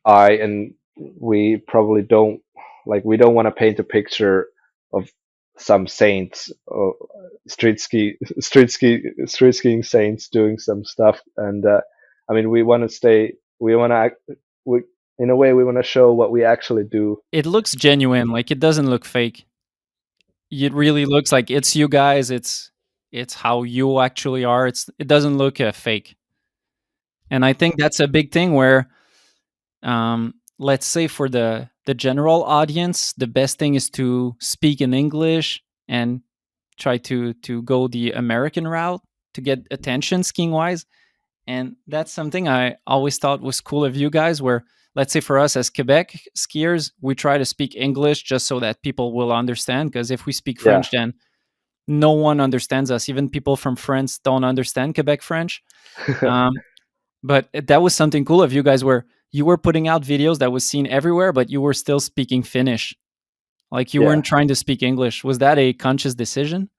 I and we probably don't like we don't want to paint a picture of some saints or street skiing saints doing some stuff. And I mean, we want to stay, we want to we in a way we want to show what we actually do. It looks genuine, like it doesn't look fake. It really looks like it's you guys. It's how you actually are. It doesn't look fake. And I think that's a big thing where let's say for the general audience, the best thing is to speak in English and try to go the American route to get attention skiing wise. And that's something I always thought was cool of you guys, where let's say for us as Quebec skiers, we try to speak English just so that people will understand. Because if we speak Yeah. French, then no one understands us. Even people from France don't understand Quebec French. Um, but that was something cool of you guys, where you were putting out videos that was seen everywhere, but you were still speaking Finnish. Like you Yeah, weren't trying to speak English. Was that a conscious decision?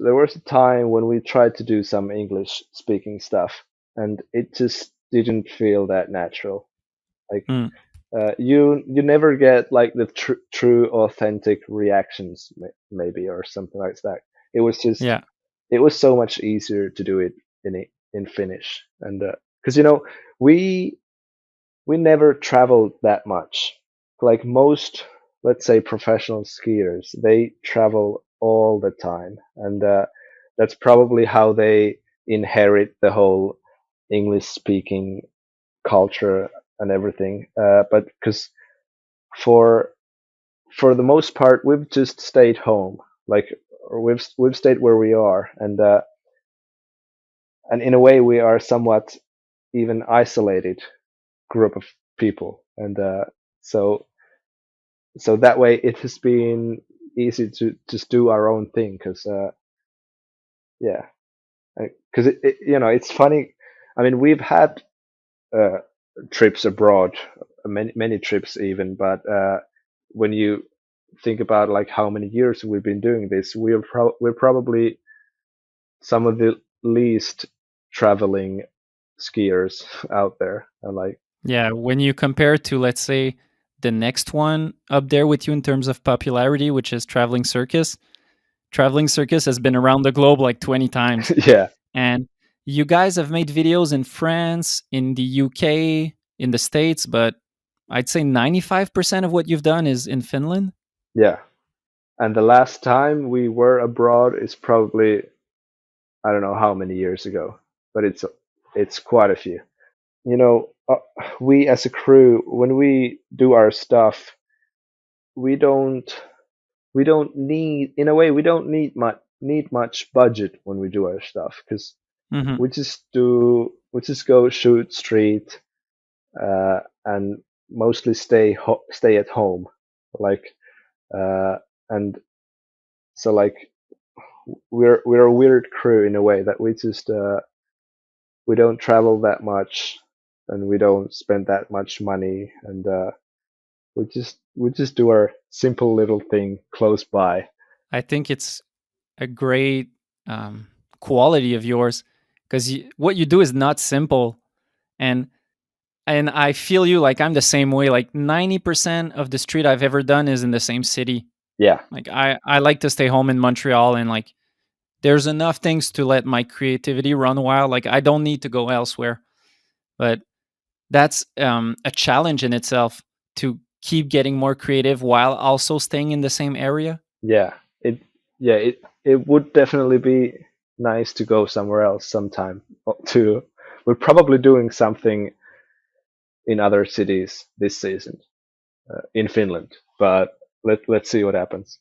there was a time when we tried to do some English speaking stuff, and it just didn't feel that natural. Like Mm, you never get like the true authentic reactions, maybe, or something like that. It was just yeah. it was so much easier to do it in Finnish. And because we never traveled that much. Like let's say professional skiers, they travel all the time, and that's probably how they inherit the whole English speaking culture and everything. But because for for the most part, we've just stayed home, like, or we've stayed where we are, and in a way, we are somewhat even isolated group of people, and so so that way it has been easy to just do our own thing, because yeah, because it's funny. I mean, we've had uh, trips abroad, many trips even, but when you think about like how many years we've been doing this, we're probably some of the least traveling skiers out there. And like, Yeah, when you compare to, let's say, the next one up there with you in terms of popularity, which is Traveling Circus has been around the globe like 20 times. yeah, And you guys have made videos in France, in the UK, in the States, but I'd say 95% of what you've done is in Finland. yeah. And the last time we were abroad is probably, I don't know how many years ago, but it's quite a few. We as a crew, when we do our stuff, we don't we don't need, in a way, we don't need much budget when we do our stuff, because Hmm. we just go shoot street, and mostly stay at home, like, uh, and so like we're a weird crew in a way that we don't travel that much, and we don't spend that much money, and we just do our simple little thing close by. I think it's a great quality of yours because what you do is not simple. And and I feel you, like I'm the same way. Like 90% of the street I've ever done is in the same city. Yeah, Like I like to stay home in Montreal, and like there's enough things to let my creativity run wild. Like I don't need to go elsewhere. But that's a challenge in itself to keep getting more creative while also staying in the same area. yeah. It would definitely be nice to go somewhere else sometime. To We're probably doing something in other cities this season, in Finland, but let's see what happens.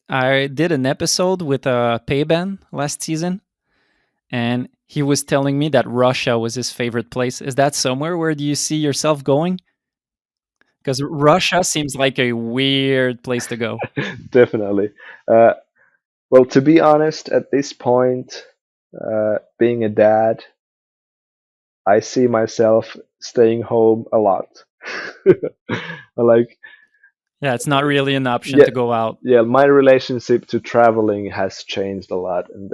I did an episode with Payban last season, and he was telling me that Russia was his favorite place. Is that somewhere where do you see yourself going? Because Russia seems like a weird place to go. Definitely. Uh, well, to be honest, at this point, being a dad, I see myself staying home a lot. Like, Yeah, it's not really an option yeah, to go out. yeah, my relationship to traveling has changed a lot, and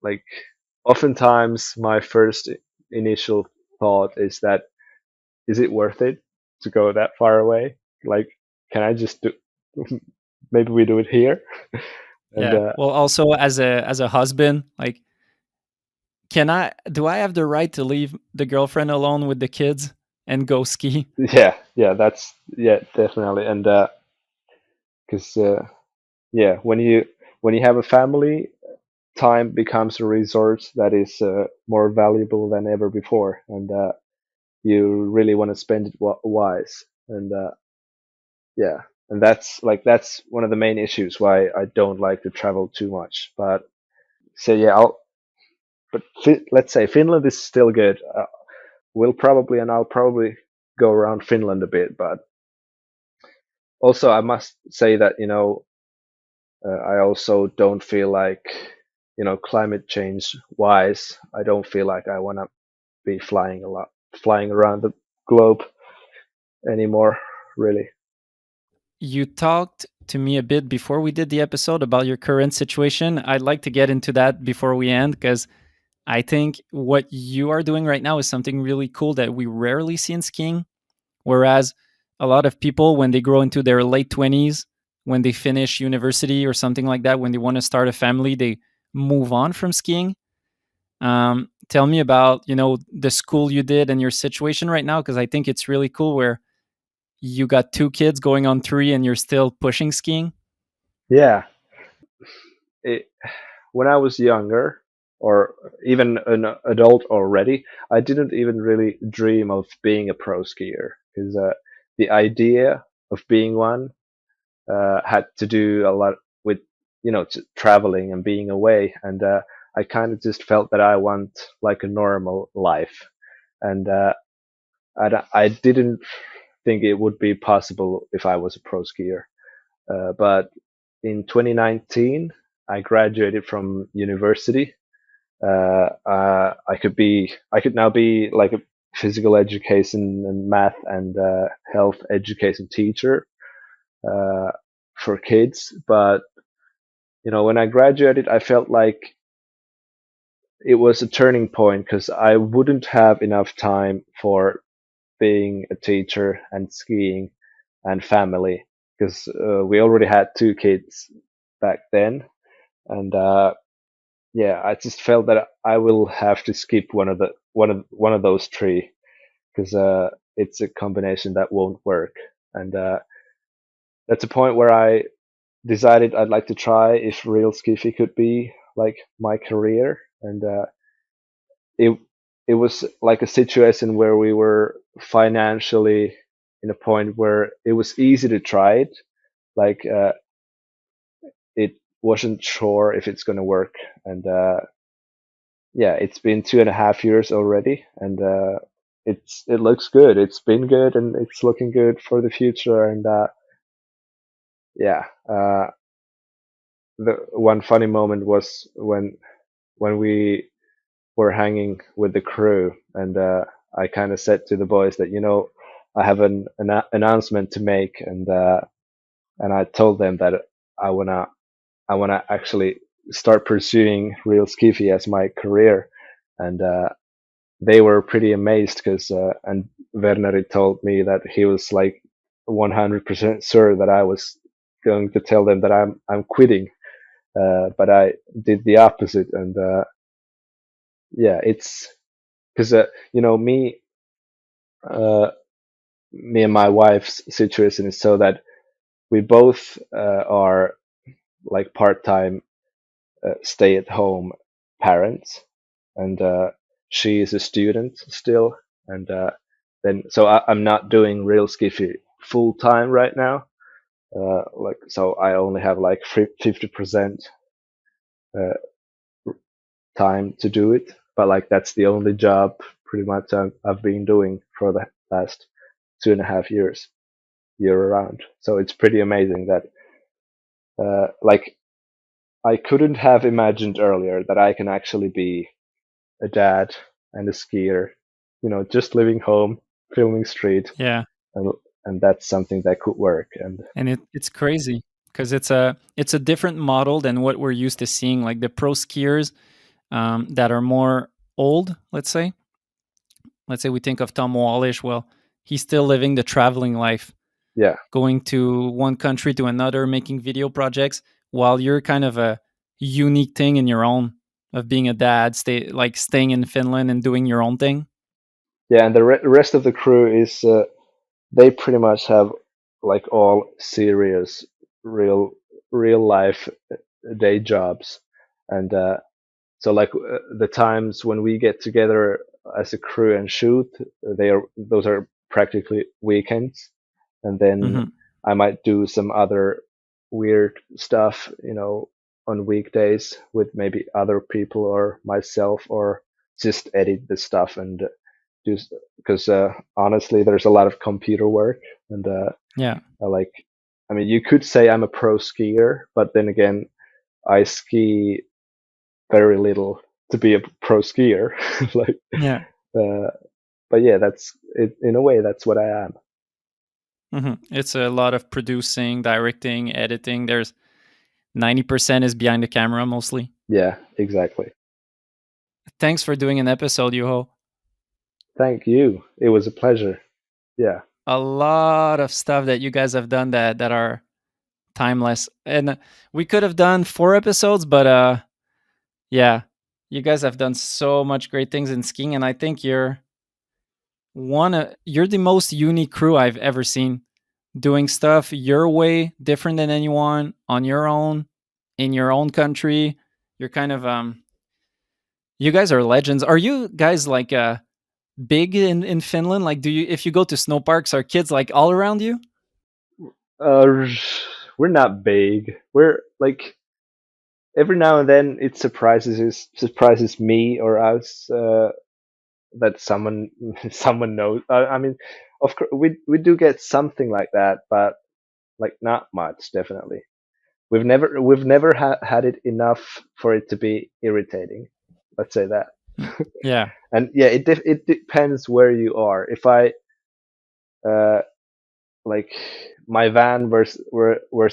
like, oftentimes my first initial thought is that, is it worth it to go that far away? Like, can I just do? Maybe we do it here, and Yeah. Well, also as a husband, like, can I do I have the right to leave the girlfriend alone with the kids and go ski? yeah, yeah, that's, yeah, definitely, and because yeah, when you have a family, time becomes a resource that is more valuable than ever before, and you really want to spend it wise, and yeah, and that's one of the main issues why I don't like to travel too much. But so yeah, let's say Finland is still good. I'll probably go around Finland a bit, but also I must say that, I also don't feel like, climate change wise, I don't feel like I want to be flying around the globe anymore, really. You talked to me a bit before we did the episode about your current situation. I'd like to get into that before we end because I think what you are doing right now is something really cool that we rarely see in skiing. Whereas a lot of people, when they grow into their late 20s, when they finish university or something like that, when they want to start a family, they move on from skiing. Tell me about the school you did and your situation right now, because I think it's really cool where you got 2 kids going on 3 and you're still pushing skiing? Yeah. It, when I was younger, or even an adult already, I didn't even really dream of being a pro skier because the idea of being one had to do a lot with traveling and being away, and I kind of just felt that I want like a normal life, and I didn't think it would be possible if I was a pro skier. But in 2019, I graduated from university. I could now be like a physical education and math and health education teacher uh, for kids. But when I graduated, I felt like it was a turning point because I wouldn't have enough time for being a teacher and skiing and family because we already had 2 kids back then, and yeah, I just felt that I will have to skip one of those three because it's a combination that won't work, and that's a point where I decided I'd like to try if real skifi could be like my career, and it it was like a situation where we were financially in a point where it was easy to try it, like it wasn't sure if it's going to work, and yeah, it's been 2.5 years already, and it looks good. It's been good, and it's looking good for the future. And yeah, the one funny moment was when we were hanging with the crew, and I kind of said to the boys that I have an announcement to make, and I told them that I wanna I wanna actually start pursuing real skifi as my career, and they were pretty amazed because and Werneri told me that he was like 100% sure that I was going to tell them that I'm quitting, but I did the opposite, and yeah, it's because uh, me and my wife's situation is so that we both are like part-time stay-at-home parents, and she is a student still, and then so I'm not doing real skiffy full time right now. Like so, I only have like 50% uh, time to do it, but like that's the only job pretty much I've been doing for the last 2.5 years, year around. So it's pretty amazing that like I couldn't have imagined earlier that I can actually be a dad and a skier, just living home, filming street, Yeah. and that's something that could work. And And it's crazy because it's a different model than what we're used to seeing, like the pro skiers that are more old, let's say we think of Tom Wallish. Well, he's still living the traveling life, yeah, going to one country to another, making video projects, while you're kind of a unique thing in your own of being a dad, staying in Finland and doing your own thing. yeah, and the rest of the crew is they pretty much have like all serious, real, real life day jobs, and so like the times when we get together as a crew and shoot, those are practically weekends, and then Hmm. I might do some other weird stuff, on weekdays with maybe other people or myself, or just edit the stuff and do because honestly, there's a lot of computer work, and Yeah. I like. I mean, you could say I'm a pro skier, but then again, I ski very little to be a pro skier. Like, Yeah. uh, but yeah, that's it. In a way, that's what I am. It's a lot of producing, directing, editing. There's 90% is behind the camera mostly. Yeah, exactly. Thanks for doing an episode, Juho. Thank you. It was a pleasure. Yeah. A lot of stuff that you guys have done that are timeless. And we could have done 4 episodes, but yeah, you guys have done so much great things in skiing, and I think you're the most unique crew I've ever seen. doing stuff your way, different than anyone, on your own, in your own country. You're kind of you guys are legends. Are you guys like big in Finland? Like, do you, if you go to snow parks, are kids like all around you? Uh, we're not big. We're like every now and then it surprises me or us that someone someone knows. I mean, of course we do get something like that, but like not much. Definitely, we've never had it enough for it to be irritating. Let's say that. Yeah. And yeah, it depends where you are. If I uh like my van where's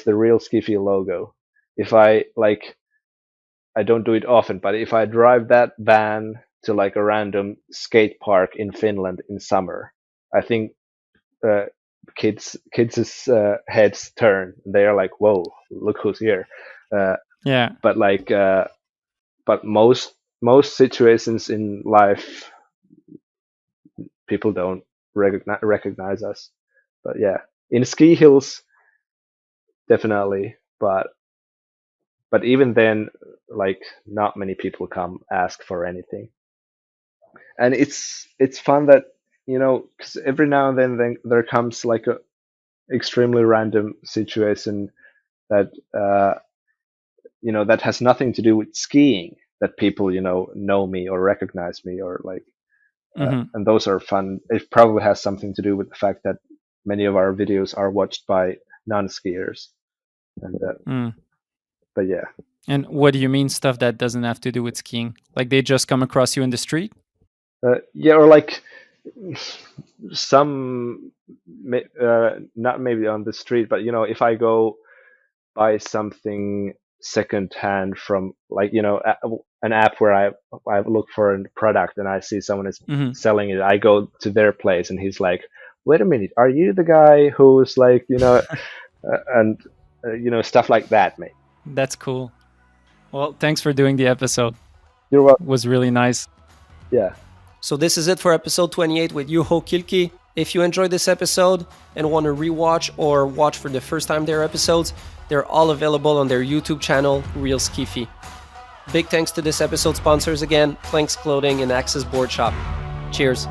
the real skifi logo. If I like I don't do it often, but if I drive that van to like a random skate park in Finland in summer, I think uh, kids' heads turn. They are like, "Whoa, look who's here!" Uh, Yeah. but like, but most situations in life, people don't recognize us. But yeah, in ski hills, definitely. But even then, like, not many people come ask for anything. And it's fun that, because every now and then there comes like a extremely random situation that that has nothing to do with skiing, that people know me or recognize me, or like Hmm. and those are fun. It probably has something to do with the fact that many of our videos are watched by non-skiers. And Mm. but yeah. And what do you mean stuff that doesn't have to do with skiing? Like they just come across you in the street? Yeah, or like some not maybe on the street, but if I go buy something second hand from, like, an app where I look for a product and I see someone is Hmm. selling it, I go to their place and he's like, "Wait a minute, are you the guy who's like, and stuff like that, mate." That's cool. Well, thanks for doing the episode. You're welcome. It was really nice. Yeah. So this is it for episode 28 with Juho Kilkki. If you enjoyed this episode and want to rewatch or watch for the first time their episodes, they're all available on their YouTube channel, Real Skifi. Big thanks to this episode's sponsors again, Planks Clothing and Access Board Shop. Cheers.